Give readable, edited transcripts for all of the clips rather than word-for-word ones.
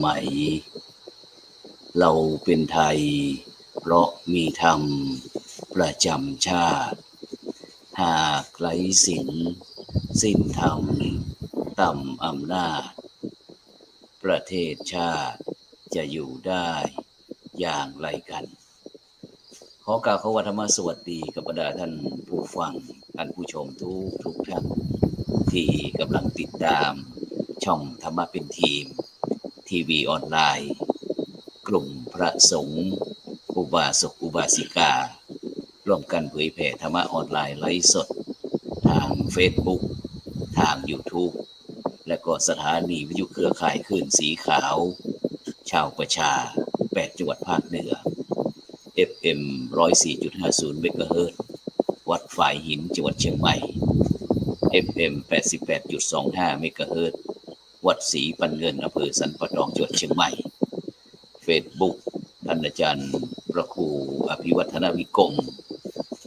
ไหมเราเป็นไทยเพราะมีธรรมประจำชาติหากไร้ศีลสิ้นธรรมต่ำอำนาจประเทศชาติจะอยู่ได้อย่างไรกันขอกล่าวขวัธรรมสวัสดีกับบรรดาท่านผู้ฟังท่านผู้ชมทุกท่านที่กำลังติดตามช่องธรรมะเป็นทีมทีวีออนไลน์กลุ่มพระสงฆ์อุบาสกอุบาสิการ่วมกันเผยแผ่ธรรมะออนไลน์ไลฟ์สดทาง Facebook ทาง YouTube และก็สถานีวิทยุเครือข่ายคลื่นสีขาวชาวประชา8จังหวัดภาคเหนือ FM 104.50 เมกะเฮิรตซ์วัดฝายหินจังหวัดเชียงใหม่ FM 88.25 เมกะเฮิรตซ์วัดศรีปันเงินอำเภอสันปะตองจังหวัดเชียงใหม่ Facebook ท่านอาจารย์พระครูอภิวัฒนวิกรม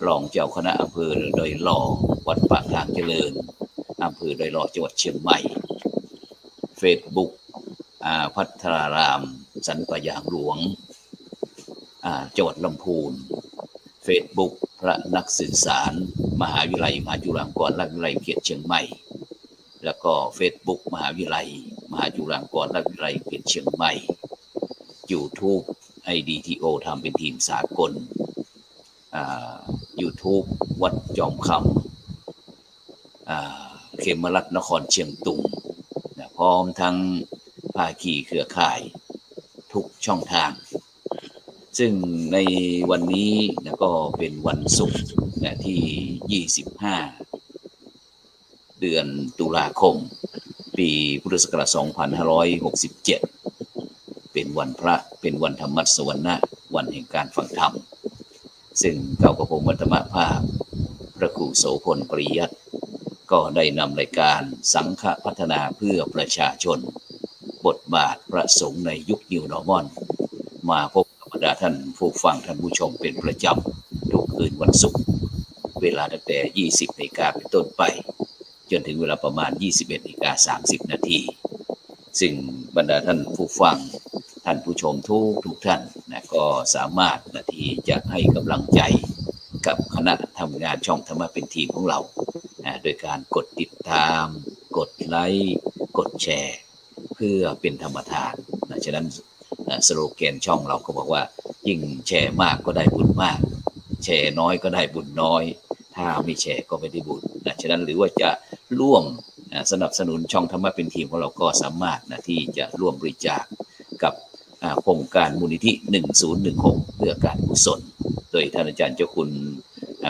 รองเจ้าคณะอำเภอดอยหล่อวัดปากทางเจริญอำเภอดอยหล่อจังหวัดเชียงใหม่ Facebook พัทรารามสันปะยางหลวงจังหวัดลำพูน Facebook พระนักสื่อสารมหาวิทยาลัยมหาจุฬาลงกรณราชวิทยาลัยเขตเชียงใหม่แล้วก็ Facebook มหาวิทยาลัยมหาจุฬาลงกรณราชวิทยาลัยเขตเชียงใหม่ YouTube IDTO ทำเป็นทีมสากลYouTube วัดจอมคำเขมรัตน์นครเชียงตุงพร้อมทั้งภาคีเครือข่ายทุกช่องทางซึ่งในวันนี้ก็เป็นวันศุกร์ที่25เดือนตุลาคมปีพุทธศักราช2567เป็นวันพระเป็นวันธรรมสวรรณะวันแห่งการฟังธรรมซึ่งเก่ากระผมวัฒนภาพพระครูโสพลปริยัติก็ได้นำรายการสังฆพัฒนาเพื่อประชาชนบทบาทพระสงฆ์ในยุค New Normal มาพบกับบรรดาท่านผู้ฟังท่านผู้ชมเป็นประจำทุกคืนวันศุกร์เวลาตั้งแต่ 20 นาฬิกาเป็นต้นไปจนถึงเวลาประมาณ 21:30 นาทีซึ่งบรรดาท่านผู้ฟังท่านผู้ชมทุกท่านก็สามารถที่จะให้กำลังใจกับคณะทำงานช่องธรรมะเป็นทีมของเราโดยการกดติดตามกดไลค์กดแชร์เพื่อเป็นธรรมทานฉะนั้นสโลแกนช่องเราก็บอกว่ายิ่งแชร์มากก็ได้บุญมากแชร์น้อยก็ได้บุญน้อยถ้าไม่แชร์ก็ไม่ได้บุญฉะนั้นหรือว่าจะร่วมสนับสนุนช่องธรรมะเป็นทีมของเราก็สามารถที่จะร่วมบริจาคกับโครงการมูลนิธิ1016เพื่อการกุศลโดยท่านอาจารย์เจ้าคุณ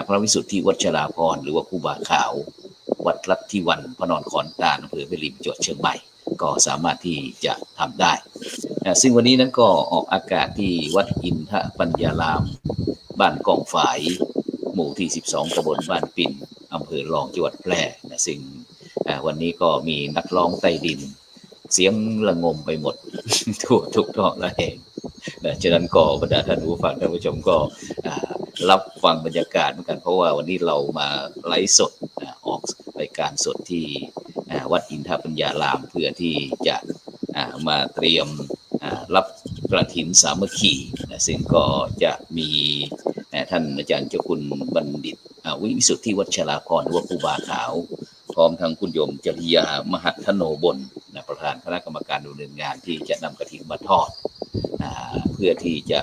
พระวิสุทธิวัชราภรณ์หรือว่าครูบาขาววัดลัทธิวันพระนอนขอนตาลอำเภอแม่ริมจังหวัดเชียงใหม่ก็สามารถที่จะทำได้ซึ่งวันนี้นั้นก็ออกอากาศที่วัดอินทปัญญารามบ้านกองฝายหมู่ที่12ตำบลบ้านปิ่นอำเภอรองจังหวัดแพร่ซึ่งวันนี้ก็มีนักร้องใต้ดินเสียงระงมไปหมดทั่วทุกท้องละแห่งฉะนั้นก็บรรดาท่านผู้ฟังท่านผู้ชมก็รับฟังบรรยากาศเหมือนกันเพราะว่าวันนี้เรามาไลฟ์สดออกรายการสดที่วัดอินทปัญญารามเพื่อที่จะมาเตรียมรับกฐินสามัคคีซึ่งก็จะมีท่านอาจารย์เจ้าคุณบัณฑิตวิสุทธิวัชราภรณ์หรือว่าครูบาขาวพร้อมทั้งคุณโยมจริยามหัทโนบลประธานคณะกรรมการดำเนินงานที่จะนำกฐินมาทอดเพื่อที่จะ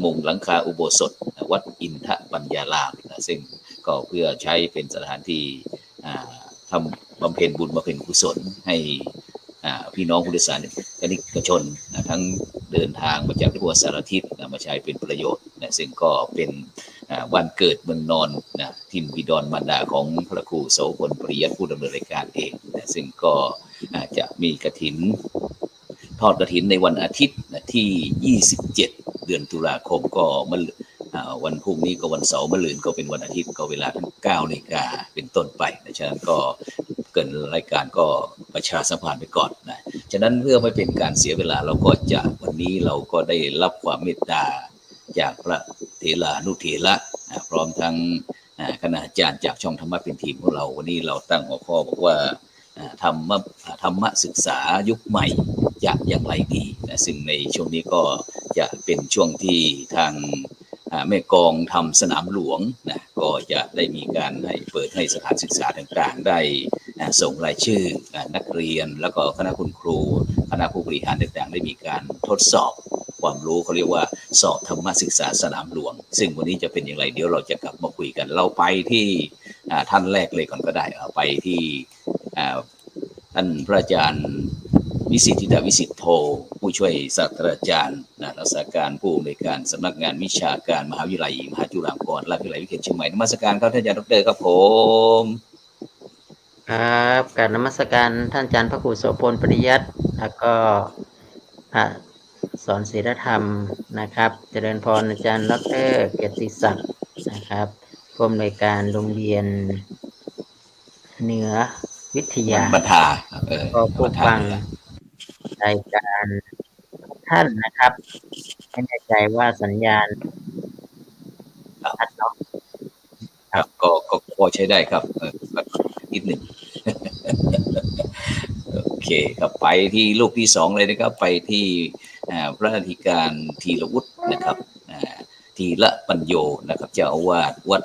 มุงหลังคาอุโบสถวัดอินทปัญญารามซึ่งก็เพื่อใช้เป็นสถานที่ทำบำเพ็ญบุญบำเพ็ญกุศลให้พี่น้องพุทธศาสนิกชนทั้งเดินทางมาจากทั่วสารทิศมาใช้เป็นประโยชน์ซึ่งก็เป็นวันเกิดเมืองนอนถิ่นบิดรมารดาของพระครูโสพลปริยัติผู้ดำเนินรายการเองซึ่งก็จะมีกฐินทอดกฐินในวันอาทิตย์ที่27เดือนตุลาคมก็วันพรุ่งนี้ก็วันเสาร์มะรืนก็เป็นวันอาทิตย์ก็เวลาทั้ง 9 นาฬิกาเป็นต้นไปฉะนั้นก็เกินรายการก็ประชาสัมพันธ์ไปก่อนฉะนั้นเพื่อไม่เป็นการเสียเวลาเราก็จะวันนี้เราก็ได้รับความเมตตาจากพระเถรานุเถระพร้อมทั้งคณาจารย์จากช่องธรรมะเป็นทีมของเราวันนี้เราตั้งหัวข้อบอกว่าธรรมะศึกษายุคใหม่ จะอย่างไรดีนะซึ่งในช่วงนี้ก็จะเป็นช่วงที่ทางแม่กองทำสนามหลวงนะก็จะได้มีการให้เปิดให้สถานศึกษาต่างๆได้ส่งรายชื่อนักเรียนแล้วก็คณะคุณครูคณะผู้บริหารต่างๆได้มีการทดสอบความรู้เขาเรียกว่าสอบธรรมศึกษาสนามหลวงซึ่งวันนี้จะเป็นอย่างไรเดี๋ยวเราจะกลับมาคุยกันเราไปที่ท่านแรกเลยก่อนก็ได้ไปที่ท่านพระอาจารย์วิสิทธิดาวิสิทธโธผู้ช่วยศาสตราจารย์รักษาการผู้อำนวยการสำนักงานวิชาการมหาวิทยาลัยมหาจุฬาภรณ์ราชวิทยาลัยวิเทศเชียงใหม่นมัสการครับท่านอาจารย์ดรครับผมครับการนมัสการท่านอาจารย์พระครูโสพลปริยัติแล้วก็สอนศีลธรรมนะครับเจริญพรอาจารย์ดรเกียรติศักดิ์นะครับผู้อำนวยการโรงเรียนเหนือวิทยาบัณฑาก็ผู้ฟังรายการท่านนะครับไม่แน่ใจว่าสัญญาณชัดเนาะครับก็พอใช้ได้ครับนิดหนึ่งโอเคครับไปที่ลูกที่สองเลยนะครับไปที่พระอธิการธีรวุฒินะครับธีระปัญโยนะครับเจ้าอาวาสวัด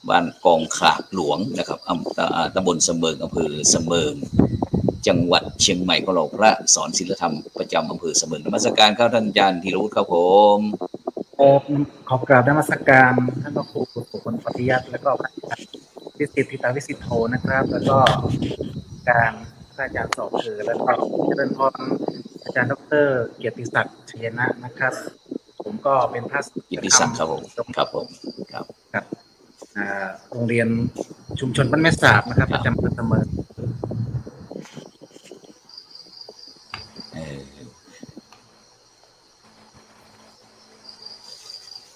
บ้านกองขากหลวงนะครับตำบลเสมิงอำเภอเสมิงจังหวัดเชียงใหม่ของเราพระสอนศีลธรรมประจำอำเภอเสมิงนมัสการครับท่านอาจารย์ธีรวุฒิครับผมขอกราบนมัสการท่านพระครูโสพลปริยัติและก็พระอาจารย์วิสิทธิตาวิสิทธโธนะครับแล้วก็การพระอาจารย์สอบคือและก็เจริญพรอาจารย์ดรเกียรติศักดิ์ชัยนะนะครับผมก็เป็นพระเกียรติศักดิ์ครับผมครับผมครับโรงเรียนชุมชนบ้านแม่สาบนะครับประจำอำเภอเสมิง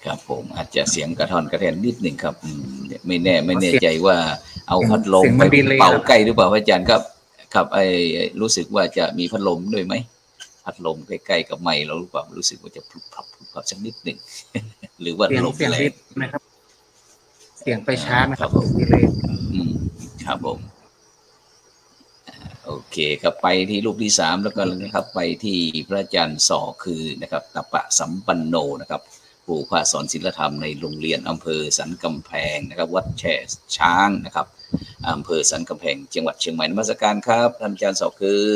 ครับผมอาจจะเสียงกระท่อนกระแทนนิดหนึ่งครับไม่แน่ใจว่าเอาพัดลมไปเป่าใกล้หรือเปล่าอาจารย์ครับครับรู้สึกว่าจะมีพัดลมด้วยไหมพัดลมใกล้ๆกับไมค์เราหรือเปล่ารู้สึกว่าจะพลุบพลับสักนิดหนึ่งหรือว่าลมแรงนะครับเสียงไปช้านะครับดีเลยครับผมโอเคครับไปที่ลูกที่สามแล้วก็นะครับไปที่พระอาจารย์สอคือนะครับตปะสัมปันโนนะครับผู้พาสอนศีลธรรมในโรงเรียนอำเภอสันกำแพงนะครับวัดแช่ช้างนะครับอำเภอสันกำแพงจังหวัดเชียงใหม่นมัสการครับท่านอาจารย์สอคือ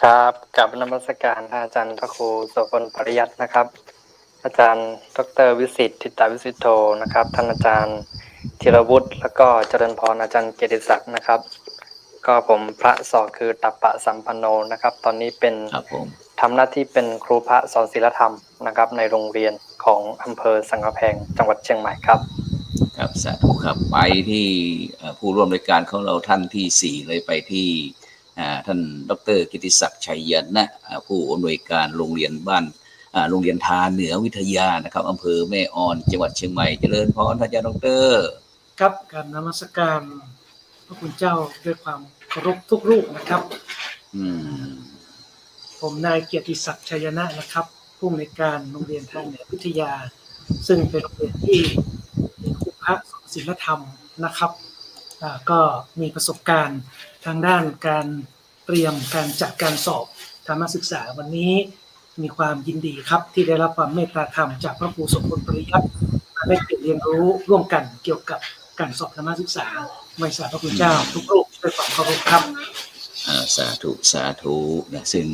ครับกับนมัสการท่านอาจารย์พระครูโสพลปริยัตินะครับอาจารย์ดรวิสิทธิตาวิสิทธโธนะครับท่านอาจารย์ธีรวุฒิแล้วก็เจริญพรอาจารย์เกียรติศักดิ์นะครับก็ผมพระสอคือตัปปะสัมปันโนนะครับตอนนี้เป็นทำหน้าที่เป็นครูพระสอนศีลธรรมนะครับในโรงเรียนของอำเภอสันกำแพงจังหวัดเชียงใหม่ครับครับสาธุครับไปที่ผู้ร่วมรายการของเราท่านที่สี่เลยไปที่ท่านดร.กิติศักดิ์ชัยนะผู้อำนวยการโรงเรียนบ้านโรงเรียนทาเหนือวิทยานะครับอำเภอแม่ออนจังหวัดเชียงใหม่เจริญพรท่านอาจารย์ดร.ครับการนมัสการพระคุณเจ้าด้วยความเคารพทุกรูปนะครับผมนายเกียรติศักดิ์ชัยนะนะครับผู้อำนวยการโรงเรียนทาเหนือวิทยาซึ่งเป็นโรงเรียนที่ครูพระสอนศีลธรรมนะครับก็มีประสบการณ์ทางด้านการเตรียมการจัดการสอบธรรมศึกษาวันนี้มีความยินดีครับที่ได้รับความเมตตาธรรมจากพระครูโสพลปริยัติได้เรียนรู้ร่วมกันเกี่ยวกับการสอบธรรมศึกษาไม่ทราบพระคุณเจ้าทุกรูปด้วยความเคารพครับสาธุนะซึ่ง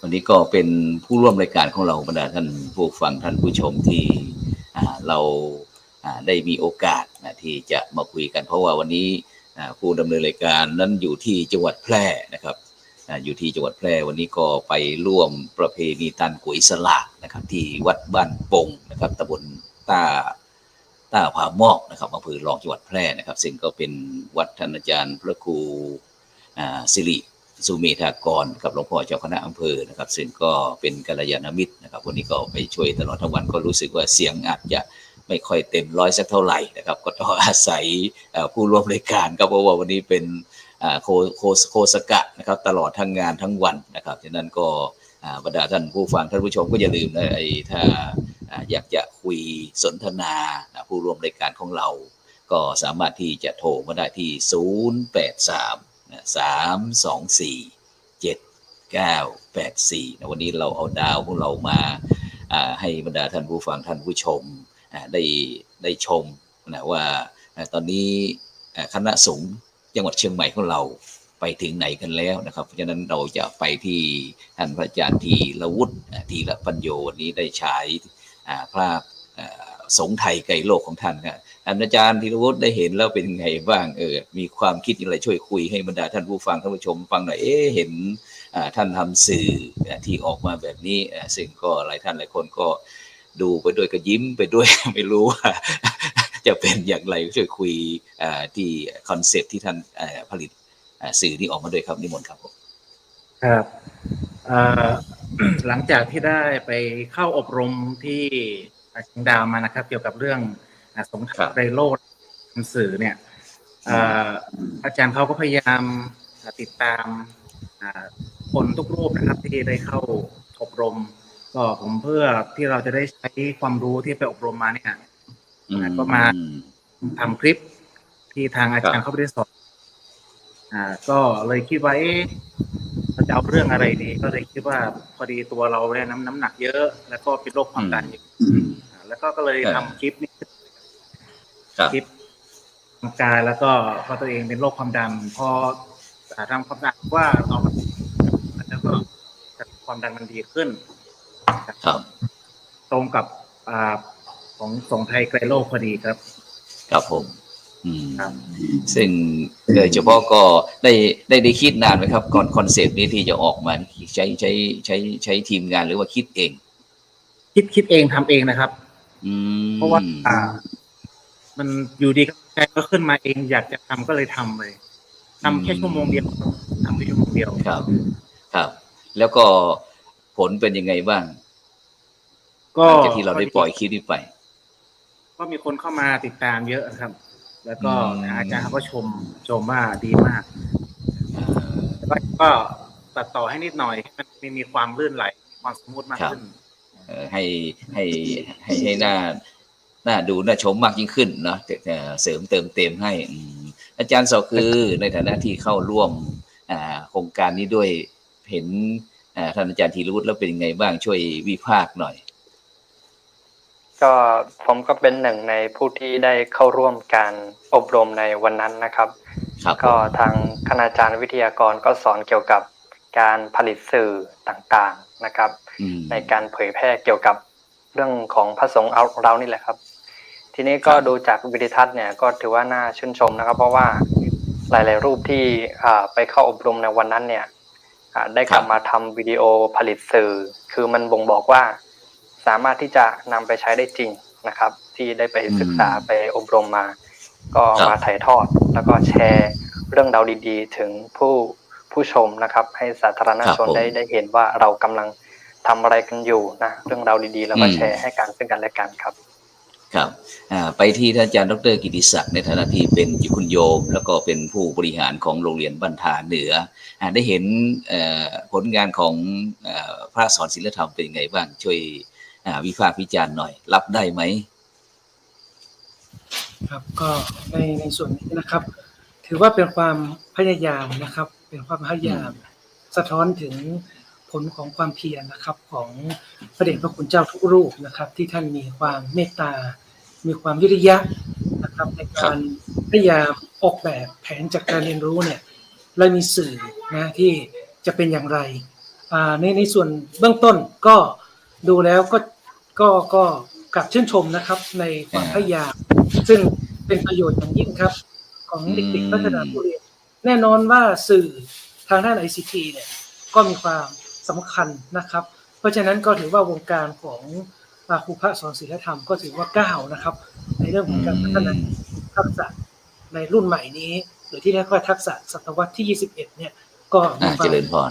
วันนี้ก็เป็นผู้ร่วมรายการของเราบรรดาท่านผู้ฟังท่านผู้ชมที่เราได้มีโอกาสที่จะมาคุยกันเพราะว่าวันนี้ผู้ดำเนินรายการนั้นอยู่ที่จังหวัดแพร่นะครับอยู่ที่จังหวัดแพร่วันนี้ก็ไปร่วมประเพณีตันกุยสลากนะครับที่วัดบ้านปงนะครับตำบลต้าผามอกนะครับอำเภอรองจังหวัดแพร่นะครับซึ่งก็เป็นวัดท่านอาจารย์พระครูสิริสุเมธากรกับหลวงพ่อเจ้าคณะอำเภอนะครับซึ่งก็เป็นกัลยาณมิตรนะครับวันนี้ก็ไปช่วยตลอดทั้งวันก็รู้สึกว่าเสียงอาจจะไม่ค่อยเต็มร้อยสักเท่าไหร่นะครับก็ต้องอาศัยผู้ร่วมรายการครับเพราะว่าวันนี้เป็นโคสกะนะครับตลอดทั้งงานทั้งวันนะครับฉะนั้นก็บรรดาท่านผู้ฟังท่านผู้ชมก็อย่าลืมนะถ้าอยากจะคุยสนทนาผู้ร่วมรายการของเราก็สามารถที่จะโทรมาได้ที่083 324 799 1984นะวันนี้เราเอาดาวของเรามาให้บรรดาท่านผู้ฟังท่านผู้ชมได้ชมนะว่าตอนนี้คณะสงฆ์จังหวัดเชียงใหม่ของเราไปถึงไหนกันแล้วนะครับเพราะฉะนั้นเราจะไปที่ท่านพระอาจารย์ธีรวุฒิธีรปัญโยวันนี้ได้ฉายภาพสงฆ์ไทยไกลโลกของท่านครับอาจารย์ธีรวุฒิได้เห็นแล้วเป็นไงบ้างมีความคิดอะไรช่วยคุยให้บรรดาท่านผู้ฟังท่านผู้ชมฟังหน่อยเห็นท่านทำสื่อที่ออกมาแบบนี้ซึ่งก็หลายท่านหลายคนก็ดูไปด้วยก็ยิ้มไปด้วย ไม่รู้ว่าจะเป็นอย่างไรช่วยคุยที่คอนเซปต์ที่ท่านผลิตสื่อนี้ออกมาด้วยครับนิมนต์ครับผมครับหลังจากที่ได้ไปเข้าอบรมที่เชียงดาวมานะครับเกี่ยวกับเรื่องสงครามไกลโลกสื่อเนี่ยอาจารย์เขาก็พยายามติดตามคนทุกรูปนะครับที่ได้เข้าอบรมก็ผมเพื่อที่เราจะได้ใช้ความรู้ที่ไปอบรมมาเนี่ยก็มาทำคลิปที่ทางอาจารย์เขาได้สอนก็เลยคิดว่าเราจะเอาเรื่องอะไรดีก็เลยคิดว่าพอดีตัวเราเนี่ยน้ำหนักเยอะแล้วก็เป็นโรคความดันแล้วก็เลยทำคลิปนี้คลิปร่างกายแล้วก็พอตัวเองเป็นโรคความดันพอทำความดันว่าเราแล้วก็ความดันมันดีขึ้นครับตรงกับของสงฆ์ไทยไกลโลกพอดีครับครับผมซึ่งโดยเฉพาะก็ได้คิดนานไหมครับก่อนคอนเซปต์นี้ที่จะออกมาใช้ทีมงานหรือว่าคิดเองคิดเองทำเองนะครับเพราะว่ามันอยู่ดีก็ขึ้นมาเองอยากจะทำก็เลยทำเลยทำแค่ชั่วโมงเดียวทำแค่ชั่วโมงเดียวครับแล้วก็ผลเป็นยังไงบ้างก็ที่เราได้ปล่อยคลิปนี้ไปก็มีคนเข้ามาติดตามเยอะครับแล้วก็อาจารย์เขาก็ชมว่าดีมากก็ตัดต่อให้นิดหน่อยให้มันมีความลื่นไหลความสมูทมากขึ้นให้น่าดูน่าชมมากยิ่งขึ้นเนาะเสริมเติมเต็มให้อาจารย์สอคือในฐานะที่เข้าร่วมโครงการนี้ด้วยเห็นท่านอาจารย์ธีรวุฒิแล้วเป็นยังไงบ้างช่วยวิพากษ์หน่อยก็ผมก็เป็นหนึ่งในผู้ที่ได้เข้าร่วมการอบรมในวันนั้นนะครับก็ทางคณาจารย์วิทยากรก็สอนเกี่ยวกับการผลิตสื่อต่างๆนะครับในการเผยแพร่เกี่ยวกับเรื่องของพระสงฆ์เรานี่แหละครับทีนี้ก็ดูจากวิดีทัศน์เนี่ยก็ถือว่าน่าชื่นชมนะครับเพราะว่าหลายๆรูปที่ไปเข้าอบรมในวันนั้นเนี่ยได้กลับมาทำวิดีโอผลิตสื่อคือมันบ่งบอกว่าสามารถที่จะนำไปใช้ได้จริงนะครับที่ได้ไปศึกษาไปอบรมมาก็มาถ่ายทอดแล้วก็แชร์เรื่องราวดีๆถึงผู้ชมนะครับให้สาธารณชนได้เห็นว่าเรากำลังทำอะไรกันอยู่นะเรื่องราวดีๆแล้วก็แชร์ให้กันซึ่งกันและกันครับครับไปที่ท่านอาจารย์ดร.กิติศักดิ์ในฐานะที่เป็นคุณโยมแล้วก็เป็นผู้บริหารของโรงเรียนบรรทาเหนือได้เห็นผลงานของพระสอนศีลธรรมเป็นไงบ้างช่วยวิพากษ์วิจารณ์หน่อยรับได้ไหมครับก็ในส่วนนี้นะครับถือว่าเป็นความพยายามนะครับเป็นความพยายามสะท้อนถึงผลของความเพียรนะครับของพระเดชพระคุณเจ้าทุกรูปนะครับที่ท่านมีความเมตตามีความวิริยะนะครับในการพยายามออกแบบแผนจัดการเรียนรู้เนี่ยและมีสื่อนะที่จะเป็นอย่างไรในส่วนเบื้องต้นก็ดูแล้วก็กลับชื่นชมนะครับในความพยายามซึ่งเป็นประโยชน์อย่างยิ่งครับของเด็กๆพัฒนาผู้เรียนแน่นอนว่าสื่อทางด้าน ICT เนี่ยก็มีความสำคัญนะครับเพราะฉะนั้นก็ถือว่าวงการของครูพระสอนศีลธรรมก็ถือว่าก้าวนะครับในเรื่องของการพัฒนาทักษะในรุ่นใหม่นี้หรือที่เรียกว่าทักษะศตวรรษที่21เนี่ยก็มีความเจริญพร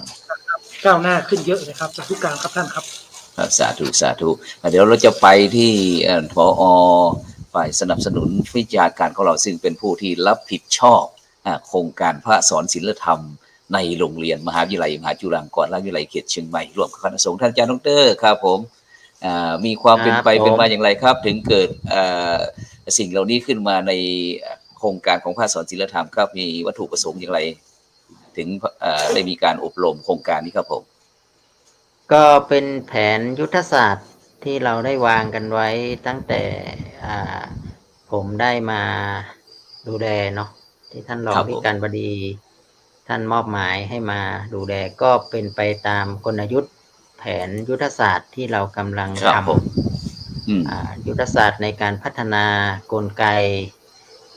ก้าวหน้าขึ้นเยอะเลยครับจากทุกการครับท่านครับสาธุเดี๋ยวเราจะไปที่ผอ.ฝ่ายสนับสนุนวิชาการของเราซึ่งเป็นผู้ที่รับผิดชอบโครงการพระสอนศีลธรรมในโรงเรียนมหาวิทยาลัยมหาจุฬาลงกรณราชวิทยาลัยเขตเชียงใหม่ร่วมกับคณะสงฆ์ท่านอาจารย์ดร.ครับผมมีความเป็นไปเป็นมาอย่างไรครับถึงเกิดสิ่งเหล่านี้ขึ้นมาในโครงการของพระสอนศีลธรรมครับมีวัตถุประสงค์อย่างไรถึงได้มีการอบรมโครงการนี้ครับผม ก็เป็นแผนยุทธศาสตร์ที่เราได้วางกันไว้ตั้งแต่อ่าผมได้มาดูแลเนาะที่ท่านรองครับผม ที่การบดีท่านมอบหมายให้มาดูแลก็เป็นไปตามกลยุทธ์แผนยุทธศาสตร์ที่เรากำลัง ครับ ท ผมอืม ำยุทธศาสตร์ในการพัฒนากลไก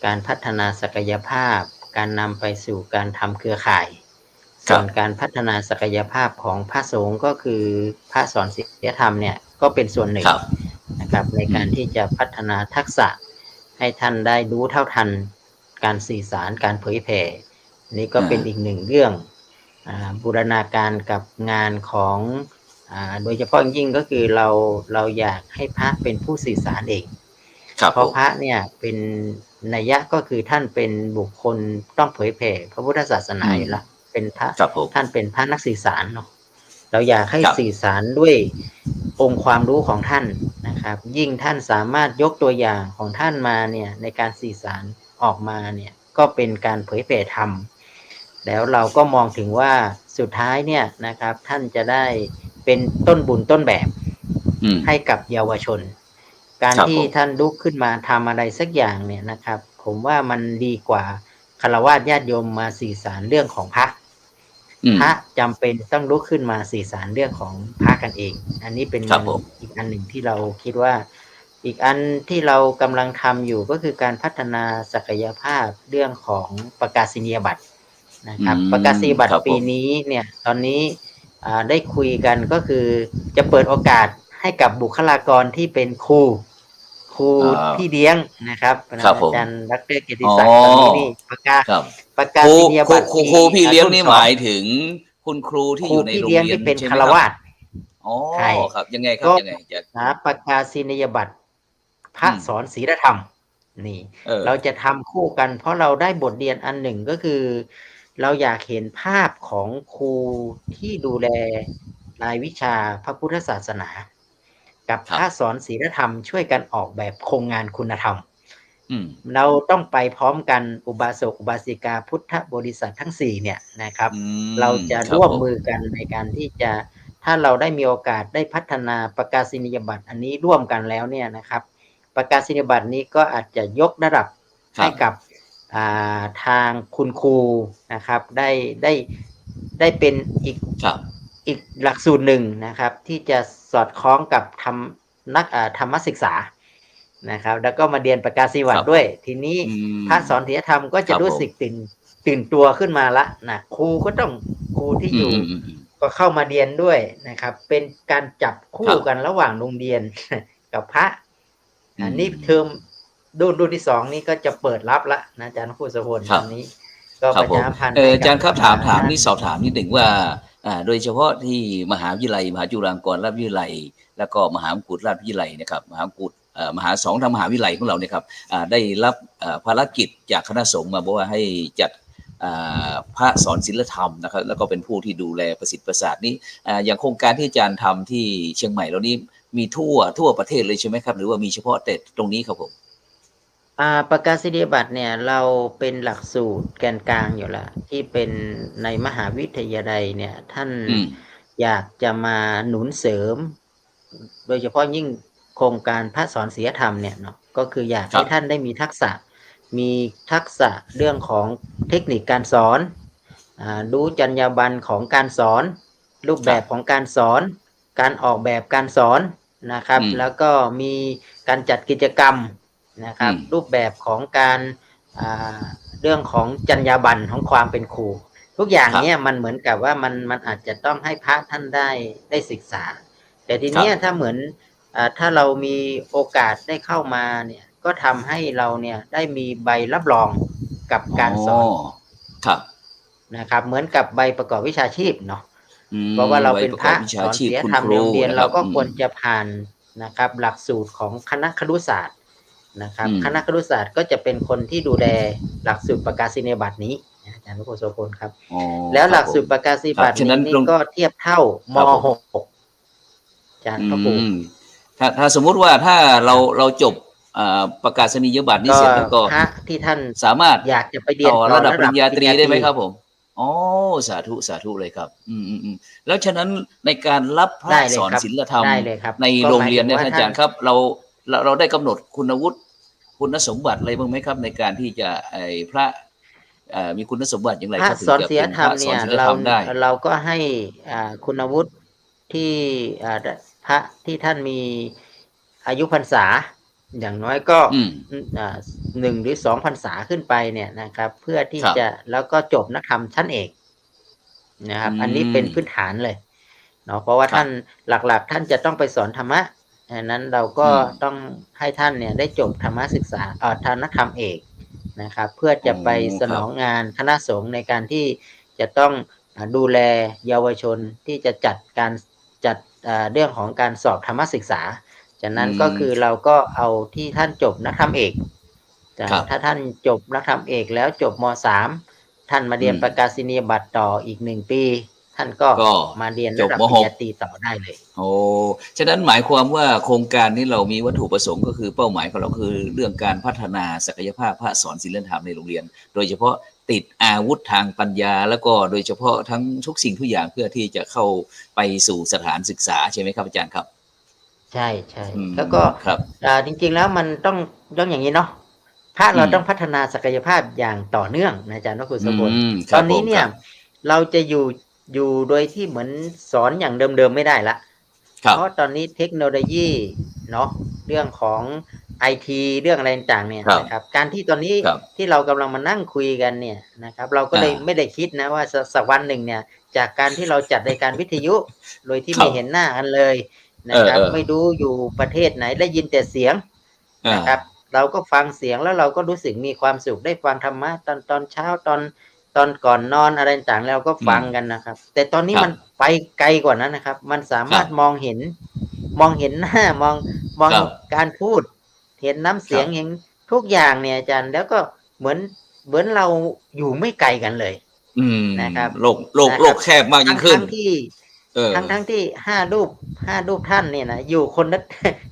การพัฒนาศักยภาพ การนำไปสู่การทำเครือข่าย ครับ ส่วนการพัฒนาศักยภาพของพระสงฆ์ก็คือพระสอนศีลธรรมเนี่ยก็เป็นส่วนหนึ่ง ครับ นะครับในการที่จะพัฒนาทักษะให้ท่านได้รู้เท่าทันการสื่อสารการเผยแผ่นี่ก็เป็นอีกหนึ่งเรื่องบูรณาการกับงานของโดยเฉพาะยิ่งก็คือเราอยากให้พระเป็นผู้สื่อสารเอง ครับ เพราะพระเนี่ยเป็นนัยยะก็คือท่านเป็นบุคคลต้องเผยแผ่พระพุทธศาสนาอยู่แล้วเป็นพระ ครับผม ท่านเป็นพระนักสื่อสารเนาะเราอยากให้ ครับ สื่อสารด้วยองค์ความรู้ของท่านนะครับ ยิ่งท่านสามารถยกตัวอย่างของท่านมาเนี่ยในการสื่อสารออกมาเนี่ยก็เป็นการเผยแผ่ธรรมแล้วเราก็มองถึงว่าสุดท้ายเนี่ยนะครับท่านจะได้เป็นต้นบุญต้นแบบ อืม ให้กับเยาวชน การ ครับ ที่ ผม ท่านลุกขึ้นมาทำอะไรสักอย่างเนี่ยนะครับ ผมว่ามันดีกว่าฆราวาสญาติโยมมาสื่อสารเรื่องของพระ อืม พระจำเป็นต้องลุกขึ้นมาสื่อสารเรื่องของพระกันเอง อันนี้เป็น ครับผม อีกอันหนึ่งที่เราคิดว่า อีกอันที่เรากำลังทำอยู่ก็คือการพัฒนาศักยภาพเรื่องของประกาศนียบัตรนะครับ ประกาศนียบัตร ครับผม ปีนี้เนี่ยตอนนี้ได้คุยกันก็คือจะเปิดโอกาสให้กับบุคลากรที่เป็นครูพี่เลี้ยงนะครับ ครับผม อาจารย์ดร.เกียรติศักดิ์ตอนนี้นี่ประกาศ ครับ ประกาศ ครู นียบัตร ครูพี่เลี้ยงนี่ รุ่สอ หมายถึงคุณครูที่ ค อ รู ยู่ใน พี่ โรง เลี้ยง เรียน ที่เป็น ใช่ไห คาม ร ครับ วาส อ๋อ ใช่ ครับยังไงครับ ก็ ยังไงจะ หาประกาศนียบัตรพระสอนศีลธรรมนี่ เราจะทำคู่กันเพราะเราได้บทเรียนอันหนึ่งก็คือ เราอยากเห็นภาพของครูที่ดูแลรายวิชาพระพุทธศาสนา กับ ครับ พระสอนศีลธรรมช่วยกันออกแบบโครงงานคุณธรรม อืม เราต้องไปพร้อมกันอุบาสกอุบาสิกาพุทธบริษัททั้ง4เนี่ยนะครับ อืม เราจะ คบ ร่วม ผ มือกันในการที่จะถ้าเราได้มีโอกาสได้พัฒนาประกาศนียบัตรอันนี้ร่วมกันแล้วเนี่ยนะครับ ประกาศนียบัตรนี้ก็อาจจะยกระดับ ครับ ให้กับทางคุณครูนะครับได้เป็นอีก ครับ อีกหลักสูตรหนึ่งนะครับ ที่จะสอดคล้องกับธรรมศึกษานะครับ แล้วก็มาเรียนประกาศนียบัต ครั ร บ ด้วย ทีนี้ อืม พระสอนศีลธรรมก็จะ ครับ รู้สึกตื่นตัวขึ้นมาละนะครูก็ต้องครูที่อยู่ อืม ก็เข้ามาเรียนด้วยนะครับ เป็นการจับคู่ ครับ กันระหว่างโรงเรียน กับพระ อืม อันนี้เทอมรุ่นที่2นี่ก็จะเปิดรับละนะอาจารย์ครูสพล ครับ อันนี้ ก็ ครั ป บ ระ ผม ชาพันธ์ อาจารย์ครับถาม ท่ นี่สอบถามนิดหนึ่งว่าโดยเฉพาะที่มหาวิทยาลัยมหาจุฬาลงกรณราชวิทยาลัย แล้วก็มหามกุฏราชวิทยาลัยนะครับมหามกุฏมหาสองทางมหาวิทยาลัยของเราเนี่ยครับได้รับภารกิจจากคณะสงฆ์มาบอกว่าให้จัดพระสอนศีลธรรมนะครับแล้วก็เป็นผู้ที่ดูแลประสิทธิ์ประสาทนี้อย่างโครงการที่อาจารย์ทำที่เชียงใหม่เรานี้มีทั่วประเทศเลยใช่ไหมครับหรือว่ามีเฉพาะแต่ตรงนี้ครับผม ประกาศนียบัตรเนี่ยเราเป็นหลักสูตรแกนกลางอยู่แล้วที่เป็นในมหาวิทยาลัยเนี่ยท่าน อืม อยากจะมาหนุนเสริม โดยเฉพาะยิ่งโครงการพระสอนศีลธรรมเนี่ยเนาะก็คืออยาก ครั ให้ บ ท่านได้มีทักษะเรื่องของเทคนิคการสอนรู้จรรยาบรรณของการสอน รูปแบบของการสอน การออกแบบการสอนนะครับ แล้วก็มีการจัดกิจกรรมนะครับ รูปแบบของการเรื่องของจรรยาบรรณของความเป็นครูทุกอย่างเนี้ยมันเหมือนกับว่ามันอาจจะต้องให้พระท่านได้ศึกษา แต่ทีเนี้ยถ้าเหมือนถ้าเรามีโอกาสได้เข้ามาเนี่ยก็ทำให้เราเนี่ยได้มีใบรับรองกับการสอน ครับ นะครับ เหมือนกับใบประกอบวิชาชีพเนาะ อืม เพราะว่าเราเป็นพระ ใบปกอบวิ ส ชา อน ชีพ ศีล คุณ ธรรม ค ใน รู โรงเรียน นะค เรา บ ก็ควรจะผ่านนะครับหลักสูตรของคณะครุศาสตร์นะครับ คณะครุศาสตร์ก็จะเป็นคนที่ดูแลหลักสูตรประกาศนียบัตรนี้อาจารย์นุโกโสพลครับ อ๋อ แล้วหลัก ครับผม สูตรประกาศนียบัตร ฉะนั้น นี้ ตรง ก็เทียบเท่าม.6 อาจารย์พระครู ถ้าสมมุติว่าถ้าเราจบประกาศนียบัตรนี้ ก็ เสร็จแล้วก็ พระที่ท่าน สามารถ อยากจะไปเรียน ต่อระดับปริญญาตรีได้ไหมครับผม อ๋อสาธุสาธุเลยครับแล้วฉะนั้นในการรับพระ ได้เลย สอน ครับ ศีลธรรม ได้เลยครับ ใน ก็ โรงเรียนเนี่ย หมายถึง ท่านอาจารย์ ว่า ครับเราได้กำหนดคุณวุฒิคุณสมบัติอะไรบ้างไหมครับ ในการที่จะพระมีคุณสมบัติอย่างไร พระ ครับถึ ส ง อน จะ ศีล เป็น ธร พ รม ระสอ เนี่ น ย ศีลธรรมได้ เราก็ให้คุณวุฒิที่พระที่ท่านมีอายุพรรษา อย่างน้อยก็ อืม 1 หรือ 2 พรรษาขึ้นไปเนี่ยนะครับ เพื่อที่ ครับ จะแล้วก็จบนักธรรมชั้นเอกนะครับ อันนี้เป็นพื้นฐานเลยเนาะเพราะว่า ครับ ท่านหลักๆ ท่านจะต้องไปสอนธรรมะดังนั้นเราก็ต้องให้ท่านเนี่ยได้จบธรรมศึกษาทางนักธรรมเอกนะครับ เพื่อจะไปสนองงานคณะสงฆ์ในการที่จะต้องดูแลเยาวชนที่จะจัดเรื่องของการสอบธรรมศึกษาจากนั้นก็คือเราก็เอาที่ท่านจบนักธรรมเอก ครับ ถ้าท่านจบนักธรรมเอกแล้วจบม.3 ท่านมาเรียนประกาศนียบัตรต่ออีก1 ปี ท่านก็ ก็ มาเรียน จ ระ บ ดับ ม ปริญ .6 ญาตรีต่อได้เลย โอ้ฉะนั้นหมายความว่าโครงการนี้เรามีวัตถุประสงค์ก็คือเป้าหมายของเราคือเรื่องการพัฒนาศักยภาพพระสอนศีลธรรมในโรงเรียน โดยเฉพาะติดอาวุธทางปัญญา แล้วก็โดยเฉพาะทั้งทุกสิ่งทุกอย่างเพื่อที่จะเข้าไปสู่สถานศึกษาใช่ไหมครับอาจารย์ครับ ใช่ใช่ อืม แล้วก็ ครับ จริงๆแล้วมันต้องอย่างนี้เนาะพระเราต้องพัฒนาศักยภาพอย่างต่อเนื่องนะอาจารย์นพคุณสมบูรณ์ ค ต รั อบ นนี้ ผม เนี่ย ครับ เราจะอยู่โดยที่เหมือนสอนอย่างเดิมๆไม่ได้ละ ครับ เพราะตอนนี้เทคโนโลยีเนาะเรื่องของไอทีเรื่องอะไรต่างๆเนี่ย ครับ นะครับการที่ตอนนี้ ครับ ที่เรากำลังมานั่งคุยกันเนี่ยนะครับเราก็เลยไม่ได้คิดนะว่าสักวันหนึ่งเนี่ยจากการที่เราจัดรายการวิทยุ โดยที่ ครับ ไม่เห็นหน้ากันเลยนะครับ เออ ไม่รู้อยู่ประเทศไหนได้ยินแต่เสียงนะครับเราก็ฟังเสียงแล้วเราก็รู้สึกมีความสุขได้ฟังธรรมะตอนเช้าตอนก่อนนอนอะไรต่างๆเราก็ฟังกันนะครับ แต่ตอนนี้ ครับ มันไปไกลกว่านั้นนะครับ มันสามารถ ครับ มองเห็นหน้ามอง ครับ การพูด เห็นน้ำเสียง ครับ เห็นทุกอย่างเนี่ยอาจารย์แล้วก็เหมือนเราอยู่ไม่ไกลกันเลย นะครับ โลกแคบมากยิ่งขึ้น ทั้งที่ เออ ทั้งที่5 รูปท่านเนี่ยนะอยู่คนละ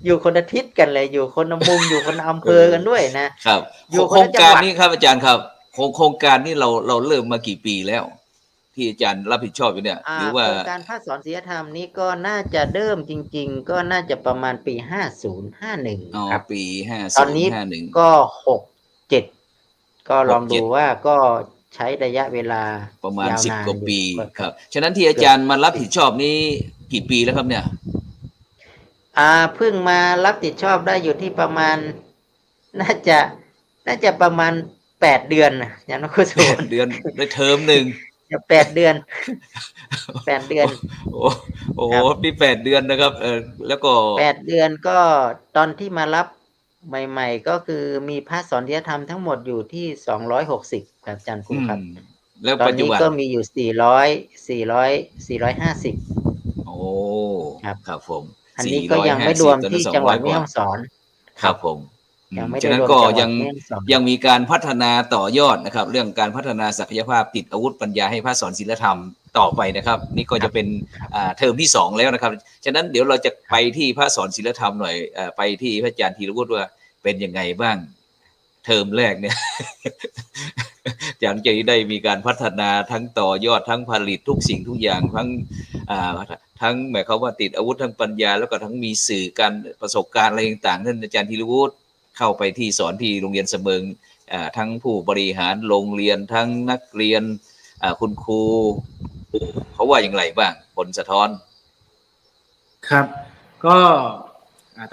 อยู่คนละทิศกันเลย อยู่คนละมุม อยู่คนละอำเภอกันด้วยนะ ครับ อยู่ โค คน ร ละ ง จัง การ หวัด นี้ครับอาจารย์ครับโครงการนี้เราเริ่มมากี่ปีแล้ว ที่อาจารย์รับผิดชอบอยู่เนี่ย หรือว่า โครงการพระสอนศีลธรรมนี้ก็น่าจะเริ่มจริง ๆ ก็น่าจะประมาณปี 50-51 ครับ ปี ตอนนี้ 50-51 ก็ 6-7 ก็ลองดู 6-7 ว่าก็ใช้ระยะเวลา ประมาณ ยาว 10 นาน กว่าปี อยู่ ครับ ฉะนั้นที่อาจารย์มารับผิดชอบนี้กี่ปีแล้วครับเนี่ย เพิ่งมารับผิดชอบได้อยู่ที่ประมาณ น่าจะประมาณ8 เดือนนะอย่างนั้นคุณสุวรรณ เดือนได้เทอมหนึ่ง จะ8 เดือน 8 เดือน โอ้โห ครับ ปี8 เดือนนะครับแล้วก็ 8 เดือนก็ตอนที่มารับใหม่ๆ ก็คือมีพระสอนศีลธรรมทั้งหมดอยู่ที่260ครับอาจารย์ครูครับ แล้ว ตอ ปั น จจุ นี้ บัน ก็มีอยู่450 โอ้ ครับ ครับผม อันนี้ก็ยังไม่รวมที่จังหวัดแม่ 450 ฮ่องสอน ครับผม ยังไม่ได้ ฉะนั้น รวม ก็ จังหวัด ยัง แม่ฮ่องสอน ยังมีการพัฒนาต่อยอดนะครับ เรื่องการพัฒนาศักยภาพติดอาวุธปัญญาให้พระสอนศีลธรรมต่อไปนะครับ นี่ก็จะเป็นเทอมที่ 2 แล้วนะครับ ฉะนั้นเดี๋ยวเราจะไปที่พระสอนศีลธรรมหน่อยไปที่พระอาจารย์ธีรวุฒิว่าเป็นยังไงบ้างเทอมแรกเนี่ย อย่างจะได้มีการพัฒนาทั้งต่อยอดทั้งผลิตทุกสิ่งทุกอย่างทั้งหมายความว่าติดอาวุธทั้งปัญญาแล้วก็ทั้งมีสื่อการประสบการณ์อะไรต่างๆท่านอาจารย์ธีรวุฒิเข้าไปที่สอนที่โรงเรียนเสมิงทั้งผู้บริหารโรงเรียนทั้งนักเรียนคุณครูเขาว่าอย่างไรบ้างผลสะท้อน ครับ ก็